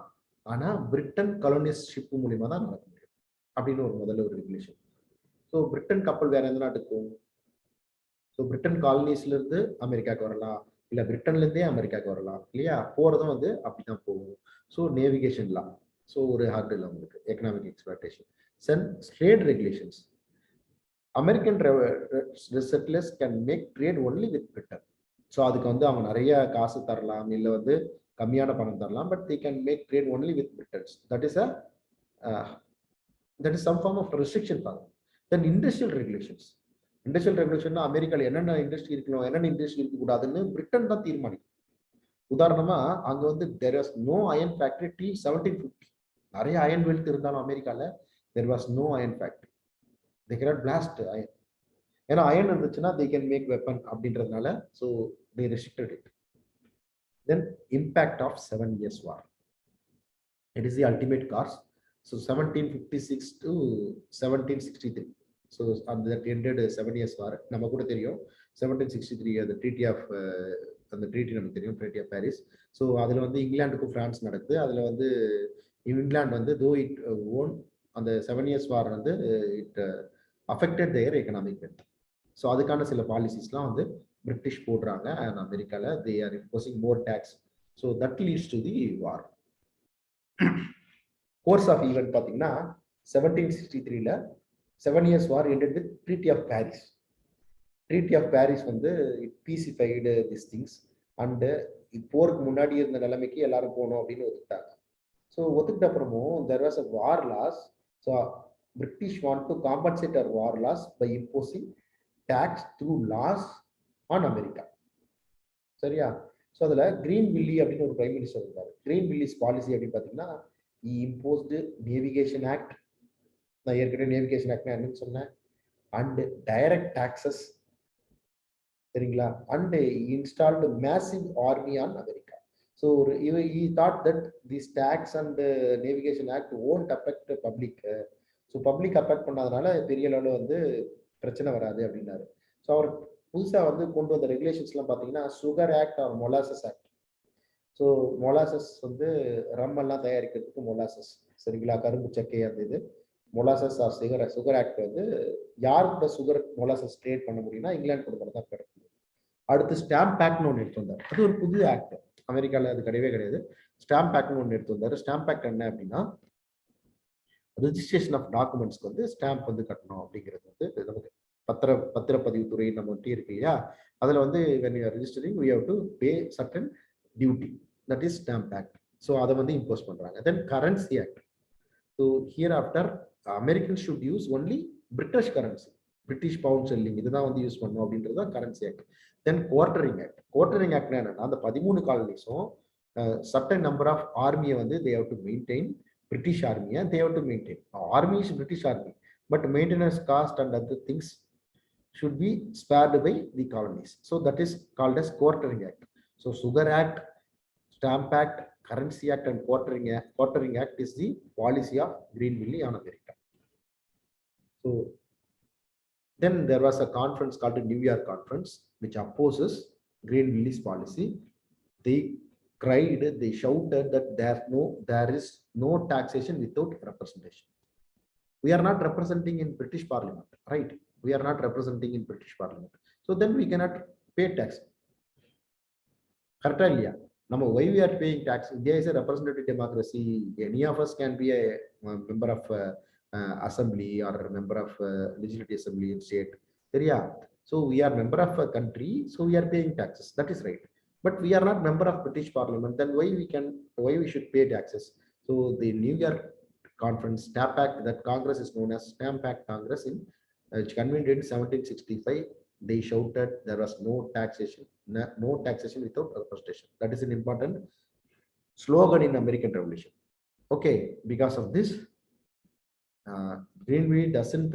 ஆனால் பிரிட்டன் கலோனியல் ஷிப் மூலியமா தான் நடக்க முடியும் அப்படின்னு முதல்ல ஒரு ரெகுலேஷன். ஸோ பிரிட்டன் கப்பல் வேற எந்த நாட்டுக்கு போகும்? ஸோ பிரிட்டன் காலனிஸ்ல இருந்து அமெரிக்காவுக்கு வரலாம், இல்லை பிரிட்டன்ல இருந்தே அமெரிக்காவுக்கு வரலாம் இல்லையா? போறதும் வந்து அப்படிதான் போகும். So navigation law. ஸோ ஒரு ஹார்ட் இல்லை உங்களுக்கு economic exploitation. Trade regulations. American settlers can make trade only with Britain. So அதுக்கு வந்து அவங்க நிறைய காசு தரலாம், இல்லை வந்து கம்மியான பணம் தரலாம், but they can make trade only with Britons. That is some form of restriction for. Then industrial regulations. Industrial ரெகுலேஷன்னா அமெரிக்காவில் என்னென்ன இண்டஸ்ட்ரி இருக்கணும், என்னென்ன இண்டஸ்ட்ரி இருக்கக்கூடாதுன்னு பிரிட்டன் தான் தீர்மானிக்கும். உதாரணமா அங்க வந்து there was no iron factory till 1750. நிறைய அயன் வெல்த் இருந்தாலும் அமெரிக்கால there was no iron factory. They cannot blast iron. ஏன்னா அயன் இருந்துச்சுன்னா they can make weapon அப்படின்றதுனால so they restricted it. Then impact of 7 years war. It is the ultimate cause. So 1756 to 1763. So that ended 7 years war. நம்ம கூட தெரியும் 1763 the treaty of அந்த treaty நமக்கு தெரியும், treaty of Paris. So அதில் வந்து இங்கிலாந்துக்கும் France நடக்குது. அதில் வந்து இங்கிலாந்து வந்து தோ இட் ஓன் அந்த 7 years வார் வந்து it affected their economic wealth. So அதுக்கான சில பாலிசிஸ்லாம் வந்து பிரிட்டிஷ் போடுறாங்க அண்ட் அமெரிக்காவில் they are imposing more tax. So that leads to the war. Course of event பார்த்தீங்கன்னா 1763 7 years war ended with treaty of Paris. Treaty of Paris வந்து it pacified this things and போருக்கு முன்னாடி இருந்த நிலைமைக்கு எல்லாரும் போகணும் அப்படின்னு ஒத்துக்கிட்டாங்க. ஸோ ஒத்துக்கிட்ட அப்புறமும் there was a war loss. So British want to compensate our war loss by imposing tax through laws on America. சரியா? ஸோ அதில் கிரீன் வில்லி அப்படின்னு ஒரு பிரைம் மினிஸ்டர் இருந்தார். கிரீன் வில்லிஸ் பாலிசி அப்படின்னு பார்த்தீங்கன்னா இம்போஸ்டு நேவிகேஷன் ஆக்ட். நான் ஏற்கனவே navigation ஆக்ட்னா என்னன்னு சொன்னேன். And direct taxes. சரிங்களா? And installed massive army on America. So he thought that this tax and navigation act won't affect public. So public affect பண்ணாதனால பெரிய அளவில் வந்து பிரச்சனை வராது அப்படின்னாரு. ஸோ அவர் புதுசாக வந்து கொண்டு வந்த ரெகுலேஷன்ஸ்லாம் பார்த்தீங்கன்னா sugar act or molasses act. So molasses வந்து ரம்மெல்லாம் தயாரிக்கிறதுக்கு மொலாசஸ், சரிங்களா? கரும்பு சக்கை அந்த இது மொலாசஸ் ஆர் சுகர் ஆக்ட் வந்து யார் கூட சுகர் மொலாசஸ் ட்ரேட் பண்ண முடியும்னா இங்கிலாந்து கூட தான் கிடைக்கும். அடுத்து ஸ்டாம்ப் ஆக்ட்னு ஒன்று எடுத்து வந்தார். அது ஒரு புது ஆக்ட், அமெரிக்காவில் அது கிடையவே கிடையாது. ஸ்டாம்ப் ஆக்ட்னு ஒன்று எடுத்து வந்தார். ஸ்டாம்ப் ஆக்ட் என்ன அப்படின்னா ரெஜிஸ்ட்ரேஷன் ஆஃப் டாக்குமெண்ட்ஸ்க்கு வந்து ஸ்டாம்ப் வந்து கட்டணும் அப்படிங்கிறது வந்து நமக்கு பத்திரப்பதிவுத்துறை நம்ம ஒட்டி இருக்கு இல்லையா? அதில் வந்து when you are registering we have to pay certain duty, that is stamp act. So அதை வந்து இம்போஸ் பண்ணுறாங்க. Then currency act. So hereafter Americans should use only British currency, British pound sterling இதுதான் வந்து use பண்ணணும் அப்படின்றது தான் currency act. Then quartering act. Quartering ஆக்ட்னா என்னன்னா அந்த 13 காலனிஸும் சர்டன் நம்பர் ஆஃப் ஆர்மியை வந்து they have to maintain. British ஆர்மியை they have to maintain. Army is British army but maintenance cost and other things should be spared by the colonies. So that is called as Quartering Act. So Sugar Act, Stamp Act, Currency Act and Quartering Act is the policy of Greenville on America. So then there was a conference called the New York Conference which opposes Greenville's policy. They cried, they shouted that there is no taxation without representation. We are not representing in British Parliament, right? We are not representing in British Parliament. So then we cannot pay tax. Correct idea. Now, why we are paying tax? India is a representative democracy. Any of us can be a member of assembly or a member of legislative assembly in state. Yeah. So we are member of a country, so we are paying taxes. That is right. But we are not member of British Parliament. Then why we should pay taxes? So the New York Conference, Stamp Act, that Congress is known as Stamp Act Congress in which convened in 1765. They shouted there was no taxation without representation. That is an important slogan in American Revolution. Okay, because of this, Greenville doesn't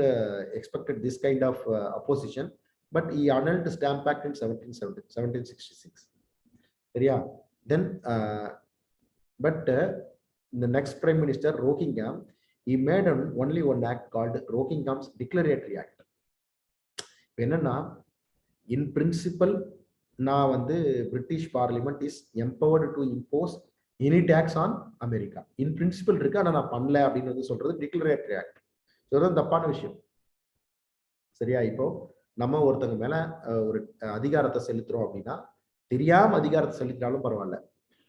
expected this kind of opposition, but he annulled the Stamp Act in 1766. Yeah. Then, but the next Prime Minister Rockingham, he made only one act called Rockingham's Declaratory Act. என்னன்னா இன் principle நான் வந்து British parliament is empowered to impose any tax on America. In principle இருக்கு, ஆனால் நான் பண்ணல அப்படின்னு வந்து சொல்றது டிக்ளரேட்டரி ஆக்ட். சொல்றது தப்பான விஷயம். சரியா? இப்போ நம்ம ஒருத்தங்க மேல ஒரு அதிகாரத்தை செலுத்துறோம் அப்படின்னா, தெரியாம அதிகாரத்தை செலுத்தினாலும் பரவாயில்ல,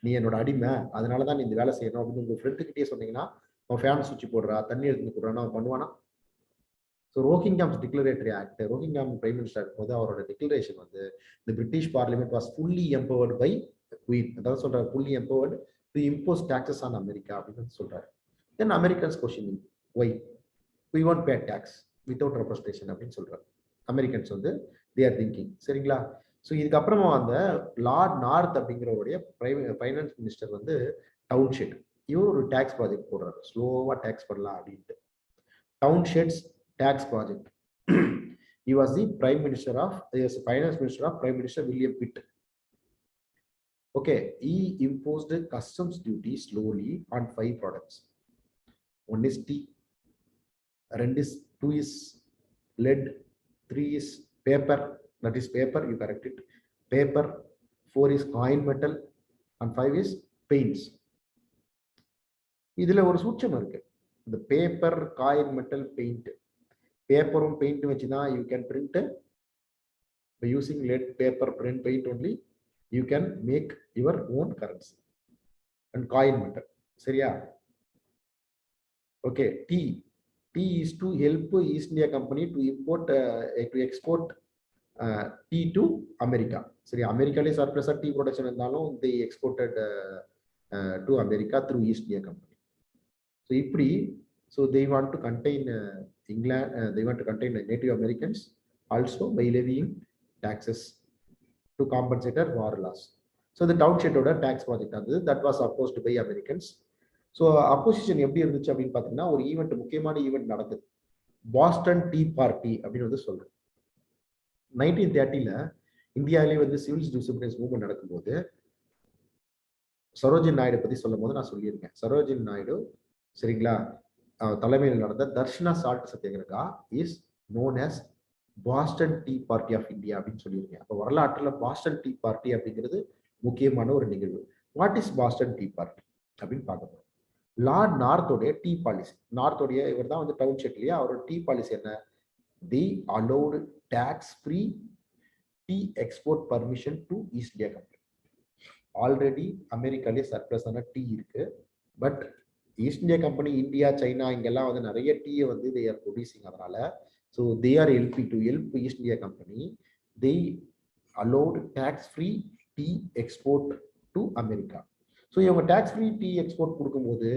நீ என்னோட அடிமை, அதனாலதான் நீ இந்த வேலை செய்யணும் அப்படின்னு உங்க ஃப்ரெண்டுக்கிட்டே சொன்னீங்கன்னா, அவன் ஃபேன் சுவிட்ச் போடுறா, தண்ணி எடுத்து போடுறான்னு அவன் பண்ணுவானா? So Rockingham's declaratory act, Rockingham prime minister இருக்கும்போது அவரோட டிக்ளரேஷன் வந்து the British parliament was fully empowered by queen, அதாவது சொல்றாரு fully empowered to impose taxes on America அப்படின்னு சொல்றாரு. தென் Americans question why we won't pay tax without representation அப்படின்னு சொல்றாரு. அமெரிக்கன்ஸ் வந்து தே ஆர் திங்கிங். சரிங்களா? ஸோ இதுக்கப்புறமா அந்த லார்ட் நார்த் அப்படிங்கிறவருடைய ஃபைனான்ஸ் மினிஸ்டர் வந்து டவுன்ஷெட், இவர் ஒரு டாக்ஸ் ப்ராஜெக்ட் போடுறாரு, ஸ்லோவா டாக்ஸ் பண்ணலாம் அப்படின்ட்டு. டவுன்ஷெட்ஸ் tax project. He was the prime minister of, yes, finance minister of Prime Minister William Pitt. Okay, he imposed customs duty slowly on 5 products. One is tea, two is lead, 3 is paper, that is paper, you correct it, paper, 4 is coin metal, and 5 is paints. இதுல ஒரு சூட்சம் இருக்கு. இந்த paper, coin, metal, paint. பேப்பரும் paint வச்சுதான் you can print. by using lead, paper, print, paint only you can make your own currency and coin metal. சரியா? okay, tea is to help East India Company to import to export tea to America. சரி, அமெரிக்காலே surplus tea production இருந்தாலும் they exported to America through East India Company. so இப்படி so they want to contain England, they want to contain Native Americans also by levying taxes to compensate their war loss. So the township order tax project that was opposed by Americans. So opposition எப்படி இருந்துச்சு அப்படின்னு பார்த்தீங்கன்னா, ஒரு event, முக்கியமான event நடக்குது, Boston tea party அப்படின்னு வந்து சொல்றோம். 1930ல இந்தியாவிலேயே வந்து சிவில் டிசோபிடியன்ஸ் மூவ்மெண்ட் நடக்கும்போது சரோஜினி நாயுடு பத்தி சொல்லும் போது நான் சொல்லியிருக்கேன். சரோஜினி நாயுடு, சரிங்களா, தலைமையில் நடந்த Dharasana salt satyagraha is known as Boston tea party of India அப்படின்னு சொல்லியிருக்கேன். அப்போ வரலாற்றுல பாஸ்டன் டீ பார்ட்டி அப்படிங்கிறது முக்கியமான ஒரு நிகழ்வு. What is Boston tea party அப்படின்னு பார்க்க போறோம். லார்ட் நார்த்தோடைய டீ பாலிசி, நார்த்தோடைய இவர் தான் வந்து டவுன்ஷிப் இல்லையா, அவரோட டீ பாலிசி என்ன? The allowed tax free tea export permission to East India Company. Already அமெரிக்காலே சர்ப்ளஸ் ஆன டீ இருக்கு, but East India Company, India, China, இங்கெல்லாம் வந்து நிறைய டீயை வந்து they are producing. அதனால so they are helping to help East India Company. They allowed tax-free tea export to America. So இவங்க tax-free tea export கொடுக்கும்போது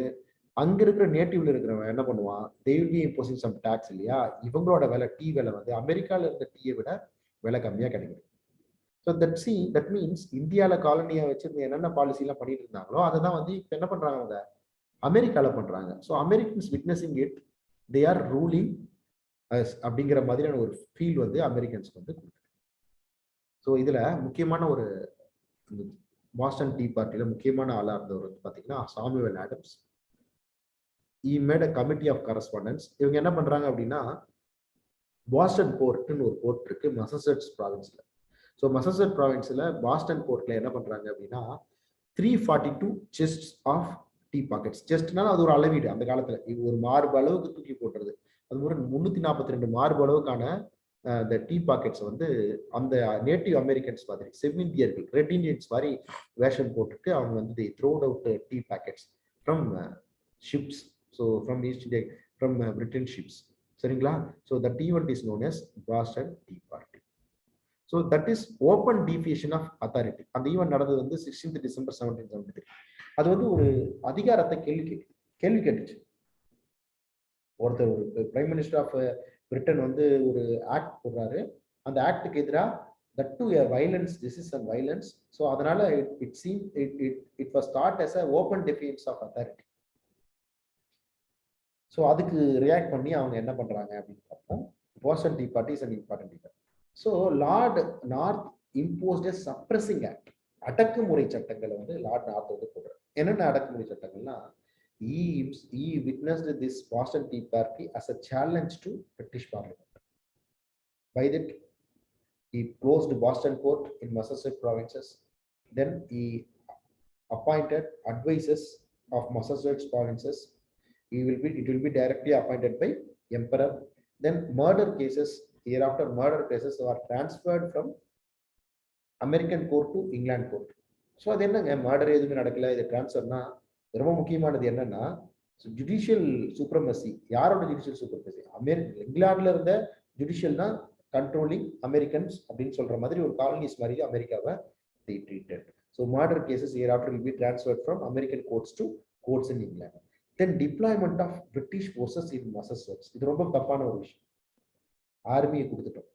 அங்க இருக்கிற நேட்டிவ்ல இருக்கிறவன் என்ன பண்ணுவான்? they will be imposing some tax இல்லையா? இவங்களோட விலை, டீ விலை வந்து அமெரிக்கால இருந்த டீயை விட விலை கம்மியா கிடைக்கும். So that means இந்தியால காலனியா வச்சிருந்த என்னென்ன பாலிசி எல்லாம் பண்ணிட்டு இருந்தாங்களோ அதை தான் வந்து இப்ப என்ன பண்றாங்க, அவங்க அமெரிக்கால பண்றாங்க. So Americans witnessing it, they are ruling us அப்படிங்கிற மாதிரியான ஒரு ஃபீல் வந்து அமெரிக்கன்ஸ்க்கு வந்து கொடுக்குது. ஸோ இதுல முக்கியமான ஒரு பாஸ்டன் டீ பார்ட்டியில முக்கியமான ஆளா இருந்தவர் வந்து பாத்தீங்கன்னா Samuel Adams. he made a committee of correspondence. இவங்க என்ன பண்றாங்க அப்படின்னா, பாஸ்டன் போர்ட்னு ஒரு போர்ட் இருக்கு மசசூசெட்ஸ் ப்ராவின்ஸ்ல. ஸோ மசசூசெட்ஸ் ப்ராவின்ஸ்ல பாஸ்டன் போர்ட்ல என்ன பண்றாங்க அப்படின்னா 342 chests ஆஃப் டீ பாக்கெட்ஸ். செஸ்ட்னா அது ஒரு அளவீடு, அந்த காலத்துல இது ஒரு மார்பு அளவுக்கு தூக்கி போட்டுறது, அது ஒரு 342 மார்பு அளவுக்கான இந்த டீ பாக்கெட்ஸ் வந்து அந்த நேட்டிவ் அமெரிக்கன்ஸ் மாதிரி, செவ்விந்தியர்கள், ரெட் இண்டியன்ஸ் மாதிரி வேஷம் போட்டுட்டு அவங்க வந்து throwed out tea packets from ships. So from East India, from Britain ships. சரிங்களா? So that event is known as Boston tea party. So that is open defiance of authority. அந்த event நடந்தது வந்து 16th December 1773. அது வந்து ஒரு அதிகாரத்தை கேள்வி கேட்டுச்சு. ஒருத்தர், ஒரு பிரைம் மினிஸ்டர் ஆஃப் பிரிட்டன் வந்து ஒரு ஆக்ட் போடுறாரு, அந்த ஆக்டுக்கு எதிராக that to violence, this is a violence. So அதனால it was start as a open defiance of authority. So அதுக்கு ரியாக்ட் பண்ணி அவங்க என்ன பண்றாங்க அப்படின்னு பார்ப்போம். Boston tea party is an important event. So lord north imposed a suppressing act. அடக்குமுறை சட்டங்களை வந்து லார்ட் நார்த் வந்து போடுறாரு. என்னென்ன அடக்குமுறை சட்டங்கள்னா, he witnessed this Boston Tea Party as a challenge to British Parliament. By that, he closed Boston court in Massachusetts provinces. Then he appointed advisors of Massachusetts provinces. It will be directly appointed by emperor. Then murder cases, hereafter murder cases are transferred from American court to England court. So அது என்னங்க murder எதுவுமே நடக்கல, இது டிரான்ஸ்ஃபர்னா ரொம்ப முக்கியமானது என்னன்னா judicial சூப்ரமசி. யாரோட judicial சூப்ரமசி? இங்கிலாந்துல இருந்த ஜுடிஷியல் தான் கண்ட்ரோலிங் அமெரிக்கன்ஸ் அப்படின்னு சொல்ற மாதிரி ஒரு காலனிஸ் மாதிரி அமெரிக்காவை they treated. So murder cases hereafter will be transferred from American courts to courts in England. Then deployment of British forces in Massachusetts. இது ரொம்ப தப்பான ஒரு விஷயம். ஆர்மியை கொடுத்துட்டோம்.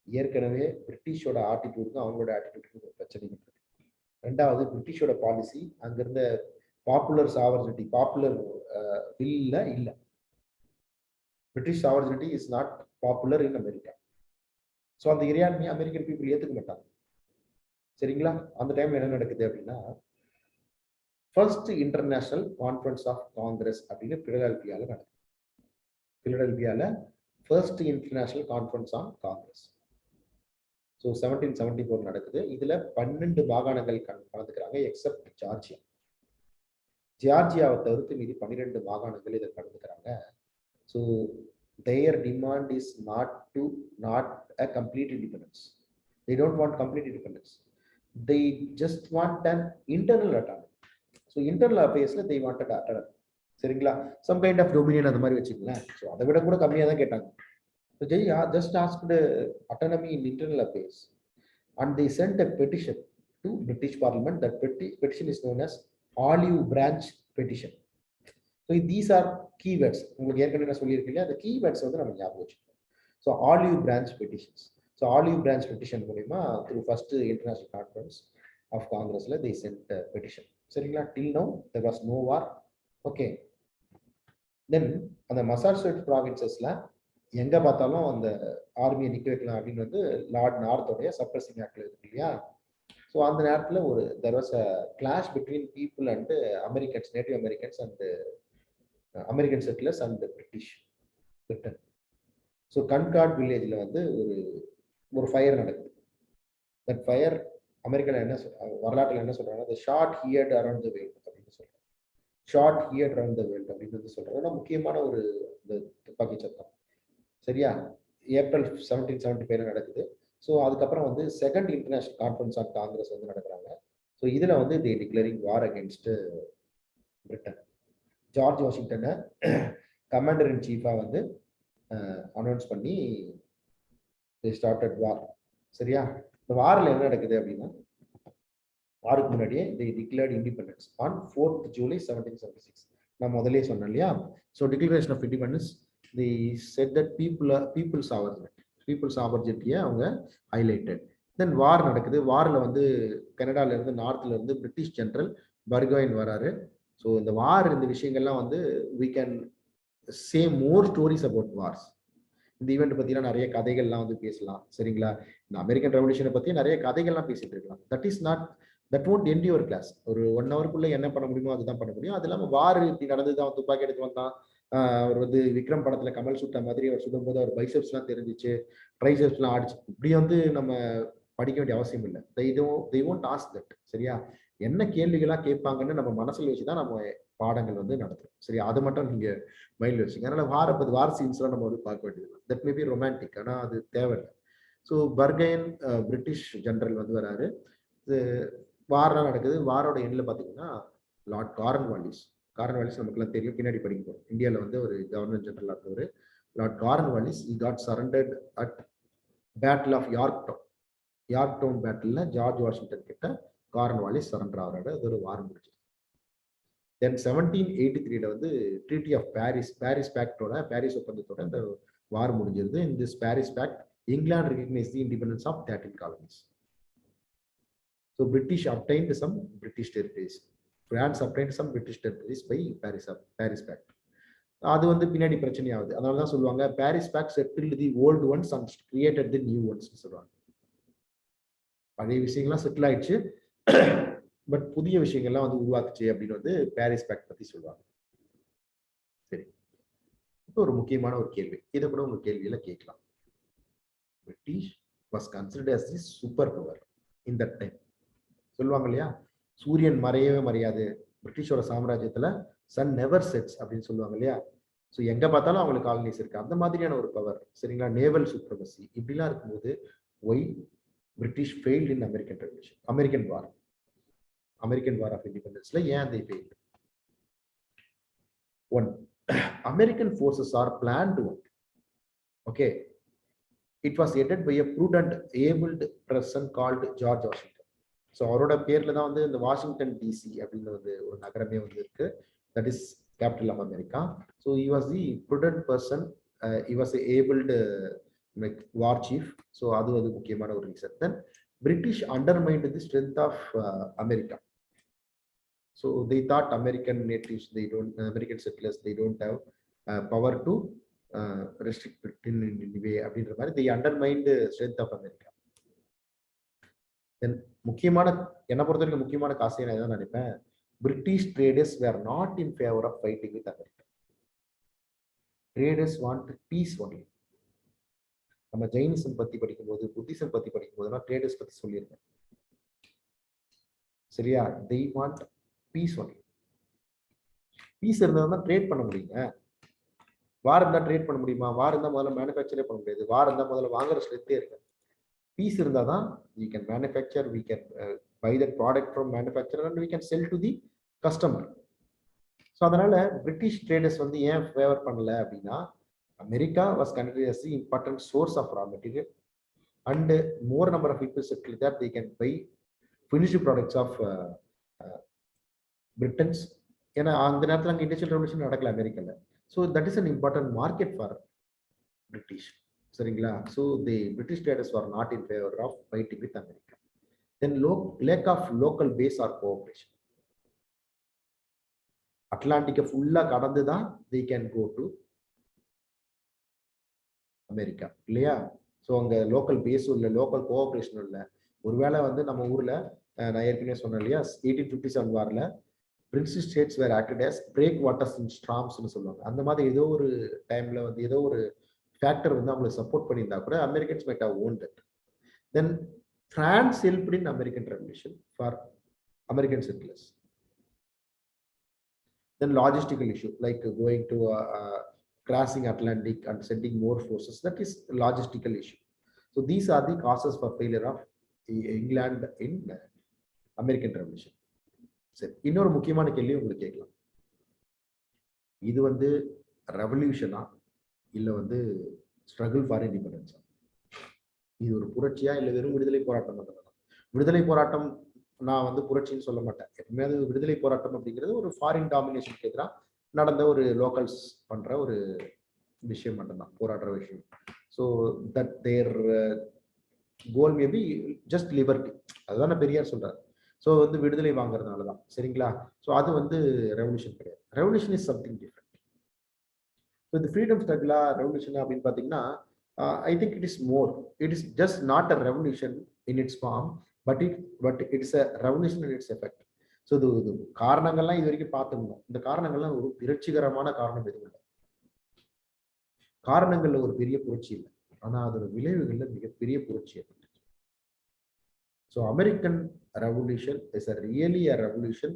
ஏற்கனவே பிரிட்டிஷோட ஆட்டிடியூடுக்கும் அவங்களோட ஆட்டிடியூடுக்கும் ஒரு பிரச்சனை இருக்கு. ரெண்டாவது, பிரிட்டிஷோட பாலிசி அங்கிருந்த பாப்புலர் சாவர்ஜினிட்டி, பாப்புலர் வில்ல இல்ல. British sovereignty is not popular in America. So அந்த இறையாண்மையை அமெரிக்கன் பீப்புள் ஏற்றுக்க மாட்டாங்க. சரிங்களா? அந்த டைம்ல என்ன நடக்குது அப்படின்னா, first international conference of Congress அப்படின்னு பிலடெல்பியால நடக்குது. பிலடெல்பியால first international conference on Congress. So 1774 நடக்குது. இதுல 12 மாகாணங்கள் கலந்துக்கிறாங்க எக்ஸப்ட் ஜார்ஜியா. ஜார்ஜியாவை தவிர்த்து மீதி 12 மாகாணங்கள் இதில் கலந்துக்கிறாங்க. So their demand is not a complete independence. They don't want complete independence. They just want an internal autonomy. So internal affairsல they wanted autonomy. சரிங்களா? some kind of dominion அந்த மாதிரி வச்சுக்கலாம். ஸோ அதை விட கூட கம்மியாக தான் கேட்டாங்க. So they just asked autonomy in internal affairs, and they sent a petition to British Parliament. That petition is known as Olive Branch Petition. So these are keywords. உங்களுக்கு ஏற்கனவே நான் சொல்லியிருக்கேன், அந்த keywords வந்து நம்ம ஞாபகம் வச்சுக்கணும். So Olive Branch Petitions. So Olive Branch Petition மூலமா through first international conference of Congressல they sent a petition. சரிங்களா? Till now there was no war. Okay. Then அந்த மசாச்சுசெட்ஸ் ப்ராவின்சஸ்ல எங்க பார்த்தாலும் அந்த ஆர்மியை நிக்க வைக்கலாம் அப்படின்னு வந்து லார்ட் நார்த்தோடைய சப்ரஸிங் ஆக்ட்ல இருக்கு இல்லையா? ஸோ அந்த நேரத்தில் there was a clash between people and Americans, Native Americans and American settlers and the British Britain. So Concorde வில்லேஜில் வந்து ஒரு ஃபயர் நடக்குது. தட் ஃபயர் அமெரிக்காவில் என்ன வரலாற்றில் என்ன சொல்றாங்கன்னா, the shot heard around the world அப்படின்னு சொல்றாங்க. Short heard around the world அப்படின்னு வந்து சொல்றாங்க. முக்கியமான ஒரு துப்பாக்கி சத்தம். சரியா? ஏப்ரல் 1775 நடக்குது. ஸோ அதுக்கப்புறம் வந்து second international conference of Congress வந்து நடக்கிறாங்க. ஸோ இதில் வந்து they declaring war against Britain. George வாஷிங்டனை கமாண்டர் இன் சீஃபாக வந்து அனௌன்ஸ் பண்ணி தே ஸ்டார்டட் வார். சரியா? இந்த வாரில் என்ன நடக்குது அப்படின்னா, வாருக்கு முன்னாடியே they declared independence on 4th July 1776. நான் முதலே சொன்னேன் இல்லையா? So declaration of independence they said that people's sovereignty அவங்க ஹைலைட்டட். தென் வார் நடக்குது. வாரில் வந்து கனடால இருந்து நார்த்ல இருந்து பிரிட்டிஷ் ஜெனரல் பர்கோயின் வராரு. ஸோ இந்த வார் இந்த விஷயங்கள்லாம் வந்து we can say more stories about wars. இந்த ஈவெண்ட் பத்திலாம் நிறைய கதைகள்லாம் வந்து பேசலாம். சரிங்களா? இந்த அமெரிக்கன் ரெவல்யூஷனை பத்தி நிறைய கதைகள்லாம் பேசிட்டு இருக்கலாம். That won't end your class. ஒரு 1 hourக்குள்ள என்ன பண்ண முடியுமோ அதுதான் பண்ண முடியும். அது இல்லாமல் வார் இப்படி நடந்துதான், துப்பாக்கி எடுத்து வந்தான், அவர் வந்து விக்ரம் படத்துல கமல் சுட்ட மாதிரி அவர் சுடும்போது அவர் பைசெப்ஸ் எல்லாம் தெரிஞ்சிச்சு, ட்ரைசெப்ஸ் எல்லாம் ஆடிச்சு. இப்படி வந்து நம்ம படிக்க வேண்டிய அவசியம் இல்லை. they won't ask that. சரியா? என்ன கேள்விகளா கேட்பாங்கன்னு நம்ம மனசுல வச்சுதான் நம்ம பாடங்கள் வந்து நடத்துறோம். சரி, அது மட்டும் நீங்க மைண்ட்ல வச்சுங்க. அதனால வார் சீன்ஸ் எல்லாம் நம்ம வந்து பார்க்க வேண்டியது. தட் மே பி ரொமான்டிக், ஆனா அது தேவையில்லை. ஸோ பர்கைன் பிரிட்டிஷ் ஜெனரல் வந்து வராரு. வாரெல்லாம் நடக்குது. வாரோட எண்ணில் பார்த்தீங்கன்னா லார்ட் கார்ன்வாலிஸ் நமக்குலாம் தெரியும், பின்னாடி படிக்கிறோம். இந்தியாவில் வந்து ஒரு கவர்னர் ஜெனரலாக இருந்தவர் Lord Cornwallis. he got surrendered at battle of Yorktown battle George Washington கிட்ட கார்ன்வாலிஸ் சரண்டர் ஆகிறாரு. அது ஒரு வார் முடிச்சு. தென் 1783 வந்து ட்ரீட்டி ஆஃப் பாரிஸ் பாரிஸ் ஒப்பந்தத்தோட இந்த வார் முடிஞ்சிருது. In this Paris pact England recognise the independence of 13 colonies. So British obtained some British territories. France obtained some British territories by Paris Pact. அது வந்து பின்னாடி பிரச்சனை ஆகுது. அதனால தான் சொல்லுவாங்க Paris pact settled the old ones and created the new ones சொல்லுவாங்க. பழைய விஷயங்கள்லாம் செட்டில் ஆயிடுச்சு, பட் புதிய விஷயங்கள்லாம் வந்து உருவாக்குச்சு அப்படின்னு வந்து பாரிஸ் பேக்ட் பத்தி சொல்லுவாங்க. ஒரு முக்கியமான ஒரு கேள்வி, இதை கூட உங்க கேள்வியில கேட்கலாம். British was considered as the super power in that time. சொல்லுவாங்க இல்லையா, சூரியன் மறையவே மறையாது, பிரிட்டிஷோட சாம்ராஜ்யத்துல சன் நெவர் செட்ஸ் அப்படின்னு சொல்லுவாங்க இல்லையா. ஸோ எங்க பார்த்தாலும் அவங்களுக்கு காலனிஸ் இருக்கு, அந்த மாதிரியான ஒரு பவர். சரிங்களா, நேவல் சூப்ரமசி இப்படிலாம் இருக்கும்போது why British failed in American revolution, American war of இண்டிபெண்டன்ஸ்ல ஏன் they failed? One, American forces are planned one. Okay, it was headed by a prudent, abled person called George Washington. So அவரோட பேர்ல தான் வந்து இந்த Washington DC அப்படின்னு வந்து ஒரு நகரமே வந்து இருக்கு. That is capital of America. So he was the prudent person, he was abled like war chief. So அது வந்து முக்கியமான ஒரு reason. Then British undermine the strength of America. So they thought American natives, American settlers, they don't have power to restrict Britain in any way. அப்படின்ற மாதிரி they undermined the strength of America. Then முக்கியமான, என்ன பொறுத்த வரைக்கும் முக்கியமான காசை நான் தான் நினைப்பேன், British traders were not in favour of fighting with America. Traders want peace only. நம்ம ஜெயினிசம் பத்தி படிக்கும்போது, புத்திசம் பத்தி படிக்கும்போது ட்ரேடர்ஸ் பத்தி சொல்லியிருக்கேன். சரியா, they want peace only. Peace இருந்தால் தான் ட்ரேட் பண்ண முடியுங்க. வார் இருந்தால் ட்ரேட் பண்ண முடியுமா? வார் இருந்தால் முதல்ல மேனுஃபேக்சரே பண்ண முடியாது. வார் இருந்தால் முதல்ல வாங்குற ஸ்ட்ரென்த்தே இருக்கு. பீஸ் இருந்தால் தான் we can manufacture, we can buy that product from manufacturer and we can sell to the customer. So அதனால பிரிட்டிஷ் ட்ரேடர்ஸ் வந்து ஏன் ஃபேவர் பண்ணல அப்படின்னா, America was considered as the important source of raw material and more number of people settled that they can buy finished products of பிரிட்டன்ஸ். ஏன்னா அந்த நேரத்தில் அங்கே இண்டஸ்ட்ரியல் ரெவல்யூஷன் நடக்கல அமெரிக்கால. So that is an important market for British. சரிங்களா, so the British traders are not in favour of fighting with America. Then lack of local base or cooperation. அட்லாண்டிக்கை ஃபுல்லாக கடந்து தான் they can go to America இல்லையா. So அங்கே local பேஸும் இல்லை, local கோஆபரேஷனும் இல்லை. ஒருவேளை வந்து நம்ம ஊரில் நான் ஏற்கனவே சொன்னேன் இல்லையா, 1857 வாரில் பிரின்சிஸ் ஸ்டேட்ஸ் வேர் ஆக்டட் as பிரேக் வாட்டர்ஸ் இன் ஸ்ட்ராம்ஸ்னு சொல்லுவாங்க. அந்த மாதிரி ஏதோ ஒரு டைம்ல வந்து ஏதோ ஒரு ஃபேக்டர் வந்து அவங்களை சப்போர்ட் பண்ணியிருந்தா கூட Americans might have owned that. Then France helped in American revolution for American settlers. Then logistical issue like going to crossing Atlantic and sending more forces, that is logistical issue. So these are the causes for failure of England in American Revolution. சரி, இன்னொரு முக்கியமான கேள்வி உங்களுக்கு கேட்கலாம், இது வந்து ரெவல்யூஷனா இல்லை வந்து ஸ்ட்ரகிள் ஃபார் இண்டிபெண்டன்ஸா? இது ஒரு புரட்சியா இல்லை வெறும் விடுதலை போராட்டம் மட்டும்தான்? விடுதலை போராட்டம் நான் வந்து புரட்சின்னு சொல்ல மாட்டேன். எப்பவுமே அது விடுதலை போராட்டம் அப்படிங்கிறது ஒரு ஃபாரின் டாமினேஷனுக்கு எதிராக நடந்த ஒரு லோக்கல்ஸ் பண்ற ஒரு விஷயம் மட்டும்தான், போராடுற விஷயம். So that their goal maybe just liberty, அதுதான் பெரியார் சொல்றாரு. ஸோ வந்து விடுதலை வாங்குறதுனால தான். சரிங்களா, ஸோ அது வந்து ரெவல்யூஷன் கிடையாது. Revolution is something different. So இந்த ஃப்ரீடம் ஸ்ட்ரகிளா ரெவல்யூஷன் அப்படின்னு பார்த்தீங்கன்னா, I think it is more, it is just not a revolution in its form, but it is a revolution in its effect. So இது காரணங்கள்லாம் இது வரைக்கும் பார்த்துருந்தோம். இந்த காரணங்கள்லாம் ஒரு புரட்சிகரமான காரணம் எதுவும் இல்லை. காரணங்கள்ல ஒரு பெரிய புரட்சி இல்லை, ஆனா அதோட விளைவுகள்ல மிகப்பெரிய புரட்சி ஏற்பட்டுச்சு. So American revolution is really a revolution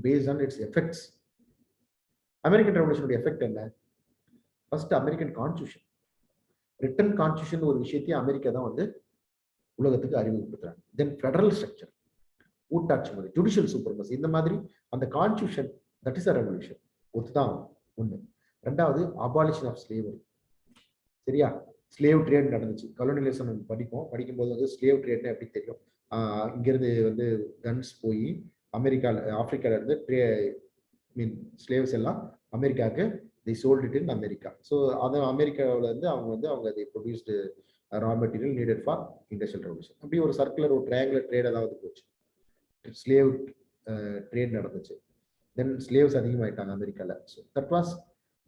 based on its effects. American ரெவல்யூஷனோட எஃபெக்ட் என்ன? First American constitution, written constitution ஒரு விஷயத்தையும் அமெரிக்கா தான் வந்து உலகத்துக்கு அறிமுகப்படுத்துறாங்க. தென் ஃபெடரல் ஸ்ட்ரக்சர், கூட்டாட்சி முறை, ஜுடிஷியல் சூப்பர்மசி, இந்த மாதிரி அந்த constitution, that is a revolution. ஒத்துதான் ஒண்ணு. ரெண்டாவது அபாலிஷன் ஆஃப் ஸ்லேவரி. சரியா, ஸ்லேவ் ட்ரேட் நடந்துச்சு. கலோனியலிசம் படிக்கும்போது வந்து ஸ்லேவ் ட்ரேட்னு எப்படி தெரியும், இங்கிருந்து வந்து கன்ஸ் போய் ஆப்பிரிக்கால இருந்து மீன் ஸ்லேவ்ஸ் எல்லாம் அமெரிக்காவுக்கு they sold it in America. So அது அமெரிக்காவில் இருந்து அவங்க they produced raw material needed for industrial revolution. அப்படி ஒரு சர்க்குலர், ஒரு ட்ரையாங்குலர் ட்ரேட் அதாவது போச்சு. ஸ்லேவ் ட்ரேட் நடந்துச்சு. தென் ஸ்லேவ்ஸ் அதிகமாயிட்டாங்க அமெரிக்கால. So that was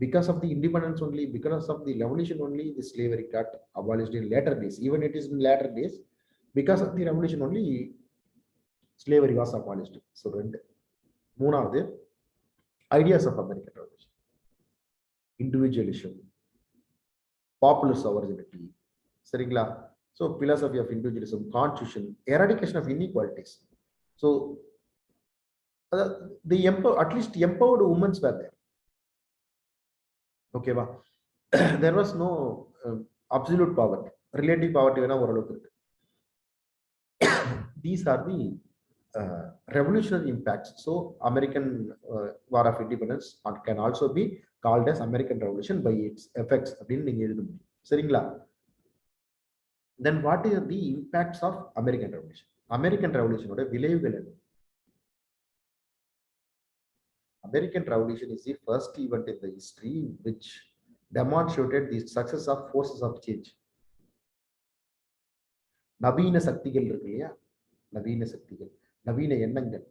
because of the independence only, because of the revolution only, the slavery got abolished in later days. Even it is in later days, because of the revolution only, slavery was abolished. So மூணாவது, ideas of American revolution. individualism, popular sovereignty, சரிங்களா? So philosophy of individualism, constitution, eradication of inequalities. So the at least empowered women were there. Okay, va? There was no absolute poverty. Relative poverty வேணா ஓரளவுக்கு இருக்கு. These are the revolutionary impacts. So American War of Independence can also be called as American Revolution by its effects அப்படின்னு நீங்க எழுத முடியும். சரிங்களா? Then what are the impacts of American Revolution? American Revolution ஓட விளைவுகள் என்ன? American Revolution is the first event in the history which demonstrated the success of forces of change. நவீன சக்திகள் இருக்கு இல்லையா, நவீன சக்திகள், நவீன எண்ணங்கள்,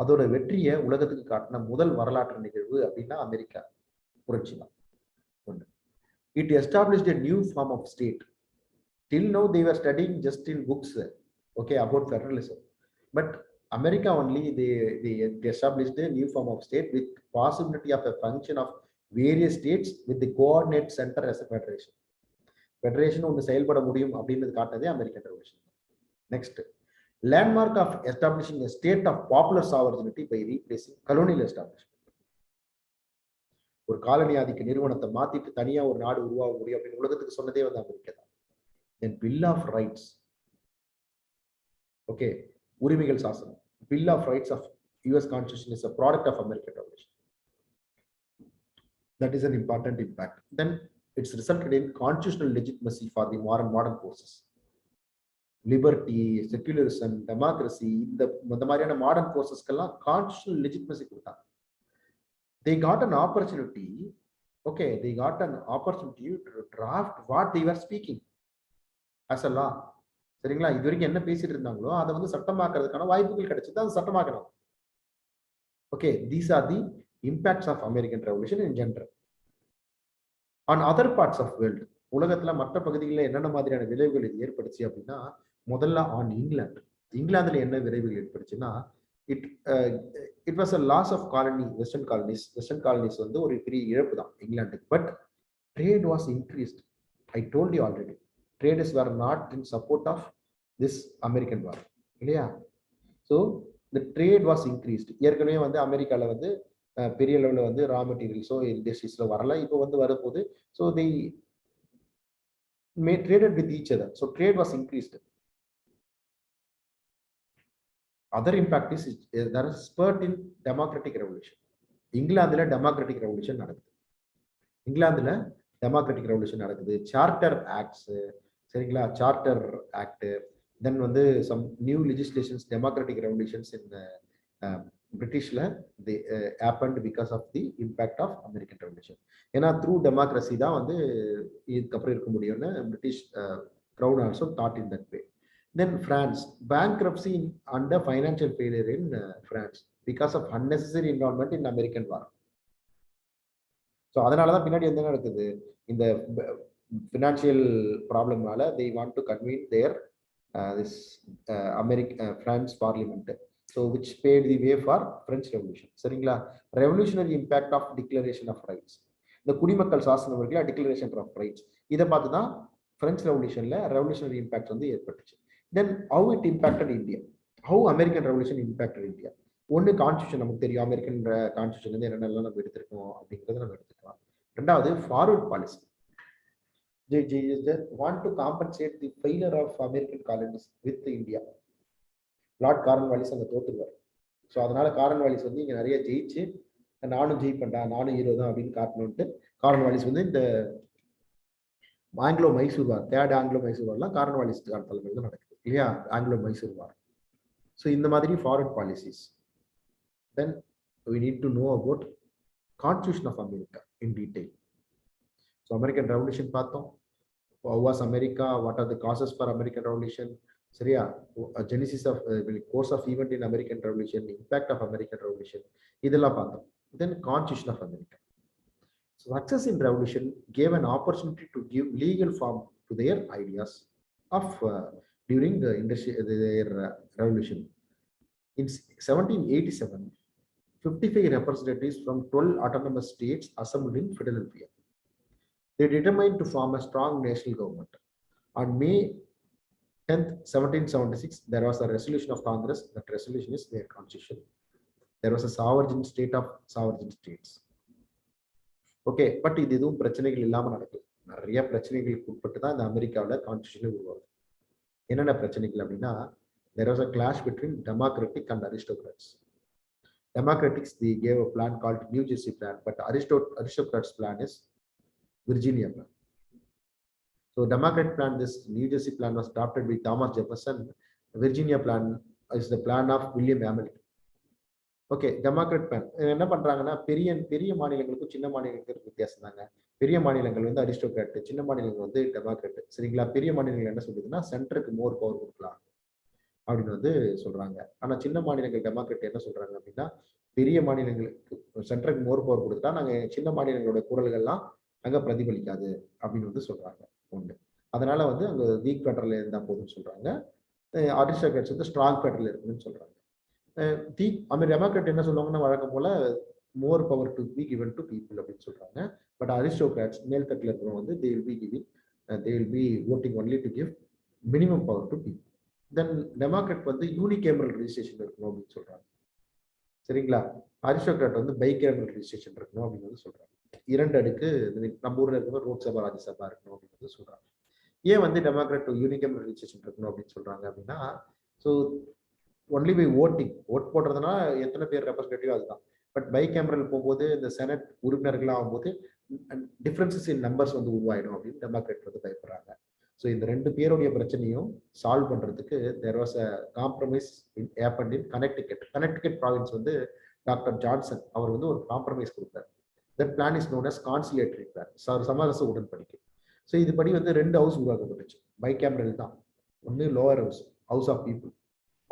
அதோட வெற்றியை உலகத்துக்கு காட்டின முதல் வரலாற்று நிகழ்வு அப்படின்னா அமெரிக்கா புரட்சி தான் ஒன்று. It established a new form of state. Till now they were studying just in books, okay, about federalism, but America only they established a new form of state with possibility of a function of various states with the coordinate center as a federation. Federation ஒன்று செயல்பட முடியும் அப்படின்றது காட்டினதே American revolution. Next, landmark of establishing a state of popular sovereignty by replacing colonial establishment. ஒரு colony ஆதிக்க நிறுவனத்தை மாத்திட்டு தனியா ஒரு நாடு உருவாக முடியும் அப்படின்னு உலகத்துக்கு சொன்னதே வந்து அமெரிக்கா தான். Then Bill of Rights, okay, உரிமைகள் சாசனம், Bill of Rights of US Constitution is a product of American Revolution. That is an important impact. Then it's resulted in constitutional legitimacy for the modern forces. Liberty, secularism, democracy, இந்த மாதிரியான modern ஃபோர்ஸஸ்க்கெல்லாம் constitutional legitimacy கொடுத்தாங்க. They got an opportunity, okay, they got an opportunity to draft what they were speaking as a law. சரிங்களா? இது வரைக்கும் என்ன பேசிட்டு இருந்தாங்களோ அதை வந்து சட்டமாக்குறதுக்கான வாய்ப்புகள் கிடைச்சது, அது சட்டமாக்கணும். Okay, these are the impacts of American Revolution in general. On other parts of world, உலகத்துல மற்ற பகுதிகளில் என்னென்ன மாதிரியான விளைவுகள் இது ஏற்படுச்சு அப்படின்னா, முதல்ல ஆன் இங்கிலாந்து, இங்கிலாந்துல என்ன விளைவுகள் ஏற்படுச்சுன்னா, it was a loss of colony, western colonies வந்து ஒரு பெரிய இழப்பு தான் இங்கிலாந்துக்கு. But trade was increased. I told you already, traders were not in support of this American war இல்லையா? So the trade was increased. ஏற்கனவே வந்து அமெரிக்காவில் வந்து பெரிய லெவலில் வந்து ரா மெட்டீரியல்ஸோ இண்டஸ்ட்ரீஸ்ல வரல, இப்போ வந்து வரப்போகுது. So they traded with each other. So trade was increased. Other impact is there is spurt in democratic revolution. இங்கிலாந்துல democratic revolution நடக்குது. இங்கிலாந்துல democratic revolution நடக்குது. சார்ட்டர் ஆக்ட்ஸ், சரிங்களா? சார்ட்டர் ஆக்ட், தென் வந்து some new legislations, democratic revolutions in பிரிட்டிஷ்ல happened because of the impact of American Revolution. ஏன்னா through democracy தான் வந்து இதுக்கப்புறம் இருக்க முடியும்னு British crown also thought in that way. Then France, bankruptcy and financial failure in France because of unnecessary involvement in American war. So அதனால தான் பின்னாடி என்ன நடக்குது, இந்த financial ப்ராப்ளம்னால they want to convene their this France parliament, so which paved the way for French Revolution. சரிங்களா? Revolutionary impact of declaration of rights. இந்த குடிமக்கள் சாசனம் இருக்குல்ல, டிக்ளரேஷன் ஆஃப் ரைட்ஸ், இதை பார்த்து தான் French Revolutionல ரெவல்யூஷனரி இம்பாக்ட் வந்து ஏற்பட்டுச்சு. Then how it impacted India, how American Revolution impacted India. ஒன்று கான்ஸ்டியூஷன் நமக்கு தெரியும், அமெரிக்கன் கான்ஸ்டியூஷன் வந்து என்னென்னலாம் நம்ம எடுத்திருக்கோம் அப்படிங்கிறத நம்ம எடுத்துக்கலாம். ரெண்டாவது forward policy. want to compensate the failure of American colonies with India. Lord Cornwallis அங்கே தோத்துருவார். ஸோ அதனால கார்ன்வாலிஸ் வந்து இங்கே நிறைய ஜெயிச்சு நானும் ஜெயிப்பேன்டா, நானும் ஹீரோ தான் அப்படின்னு காட்டணும்ட்டு கார்ன்வாலிஸ் வந்து இந்த ஆங்கிலோ மைசூர் வார், தேர்ட் ஆங்கிலோ மைசூர் வார்லாம் கார்ன்வாலிஸ் தலைமையில் தான் நடக்குது இல்லையா? ஆங்கிலோ மைசூர் வார். ஸோ இந்த மாதிரி forward policies. Then we need to know about Constitution of America in detail. So American revolution பார்த்தோம். How was America? What are the causes for American Revolution? சரியா? Genesis of course of event in American Revolution, impact of American Revolution, இதெல்லாம் பார்த்தோம். Then Constitution of America. So success in revolution gave an opportunity to give legal form to their ideas of during the their revolution. In 1787, 55 representatives from 12 autonomous states assembled in Philadelphia. They determined to form a strong national government. On May 10th, 1776, there was a resolution of Congress. That resolution is their constitution. There was a sovereign state of sovereign states. Okay, but இது எதுவும் பிரச்சனைகள் இல்லாமல் நடக்குது. நிறைய பிரச்சனைகளுக்கு உட்பட்டு தான் இந்த அமெரிக்காவில் கான்ஸ்டியூஷன் உருவாகுது. என்னென்ன பிரச்சனைகள் அப்படின்னா, there was a clash between democratic and aristocrats. Democrats, they gave a plan called New Jersey plan, but aristocrats plan is Virginia plan. So Democrat plan, this New Jersey plan was adopted by Thomas Jefferson. Virginia plan is the plan of William Hamilton. Okay, democrat plan என்ன பண்றாங்கன்னா, பெரிய பெரிய மாநிலங்களுக்கும் சின்ன மாநிலங்களுக்கு வித்தியாசம் தாங்க. பெரிய மாநிலங்கள் வந்து அரிஸ்டோக்ராட், சின்ன மாநிலங்கள் வந்து டெமோக்ராட். சரிங்களா? பெரிய மாநிலங்கள் என்ன சொல்லுதுன்னா, சென்டருக்கு மோர் பவர் கொடுக்கலாம் அப்படின்னு வந்து சொல்றாங்க. ஆனா சின்ன மாநிலங்கள் டெமோக்ராட் என்ன சொல்றாங்க அப்படின்னா, பெரிய மாநிலங்களுக்கு சென்டருக்கு மோர் பவர் கொடுத்தா நாங்க சின்ன மாநிலங்களோட குரல்கள்லாம் அங்க பிரதிபலிக்காது அப்படின்னு வந்து சொல்றாங்க. ஒண்ணு. அதனால வந்து அங்க வீக் ஃபெடரல் இருந்தா போதும்னு சொல்றாங்க. அரிஸ்டோக்ராட்ஸ் வந்து ஸ்ட்ராங் ஃபெடரல் இருக்குன்னு சொல்றாங்க. டெமோக்ராட் என்ன சொல்லுவாங்கன்னா, வழக்கம் போல மோர் power to be given to people அப்படின்னு சொல்றாங்க. பட் அரிஸ்டோக்ராட்ஸ் மேல் தட்டில் இருக்கிறவங்க வந்து they will be voting only to give minimum power to people. Then democrat வந்து யூனிகேமரல் ரெஜிஸ்ட்ரேஷன் இருக்கணும் அப்படின்னு சொல்றாங்க. சரிங்களா? அரிஸ்டோக்ராட் வந்து பைகேமரல் ரெஜிஸ்ட்ரேஷன் இருக்கணும் அப்படின்னு வந்து சொல்றாங்க. 2 அடுக்கு நம்ம ஊர்ல இருக்கிற லோக்சபா ராஜ்யசபா இருக்கணும் அப்படின்னு வந்து சொல்றாங்க. ஏன் வந்து டெமோக்ராட் யூனிகேமரல் ரெஜிஸ்ட்ரேஷன் இருக்கணும் அப்படின்னு சொல்றாங்க அப்படின்னா, so only by voting, vote போடுறதுனா எத்தனை பேர் ரெப்ரஸன்டேட்டிவ் அதுதான். பட் பை கேமரல் போகும்போது இந்த செனட் உறுப்பினர்கள் ஆகும்போது டிஃபரன்சஸ் இன் நம்பர்ஸ் வந்து உருவாயிடும் அப்படின்னு டெமோக்ராட் வந்து பயப்படுறாங்க. ஸோ இந்த 2 பேருடைய பிரச்சனையும் சால்வ் பண்றதுக்கு there was a compromise happened in Connecticut province வந்து டாக்டர் ஜான்சன் அவர் வந்து ஒரு காம்ப்ரமைஸ் கொடுத்தார். That plan is known as conciliatory plan, சமரச உடன்படிக்கை. ஸோ இதுபடி வந்து 2 ஹவுஸ் உருவாக்கப்பட்டுச்சு. பை கேமரல் தான். ஒன்று lower house, house of people.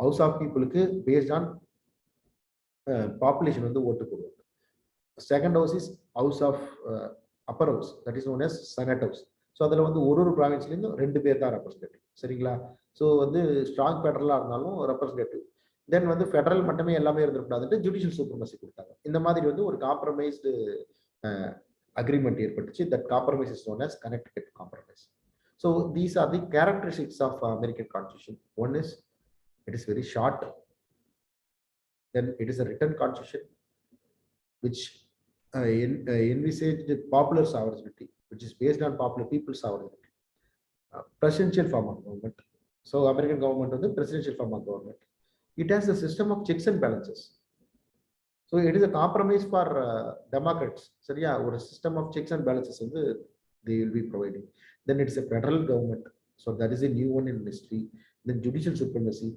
House of பீப்புளுக்கு பேஸ்ட் ஆன் பாப்புலேஷன் வந்து ஓட்டு போடுவாங்க. Second house is house of upper house, that is known as senate house. So அதில் வந்து ஒரு ப்ராவின்ஸ்லேருந்து 2 பேர் தான் ரெப்ரஸன்டேட்டிவ். சரிங்களா? ஸோ வந்து ஸ்ட்ராங் ஃபெடரலாக இருந்தாலும் ரெப்ரஸன்டேட்டிவ். தென் வந்து ஃபெடரல் மட்டுமே எல்லாமே இருந்துக்கூடாதுட்டு ஜுடிஷியல் சூப்பர்மசி கொடுத்தாங்க. இந்த மாதிரி வந்து ஒரு காம்ப்ரமைஸ்டு அக்ரிமெண்ட் ஏற்பட்டுச்சு. That compromise is known as Connecticut compromise. So these are the characteristics of American constitution. One is it is very short. Then it is a written constitution which envisaged popular sovereignty, which is based on popular people's sovereignty. Presidential form of government. So American government is the presidential form of government. It has a system of checks and balances. So it is a compromise for Democrats. So yeah, or a system of checks and balances they will be providing. Then it's a federal government. So that is a new one in history. Then judicial supremacy.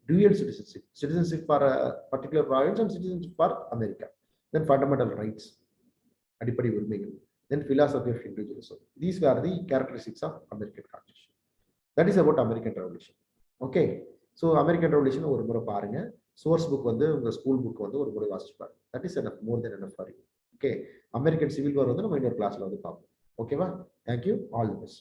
Dual citizenship for a particular province and citizenship for America. Then fundamental rights, adipadi urmaigal. Then philosophy of individualism. These were the characteristics of American Constitution. That is about American Revolution. Okay, so American Revolution ஒரு முறை பாருங்க. Source book வந்து உங்க school book வந்து ஒரு முறை வாசிச்சு பாருங்க. That is enough, more than enough for you. Okay, American Civil War வந்து நம்ம இன்னொரு கிளாஸ்ல வந்து பார்ப்போம். ஓகேவா? Thank you, all the best.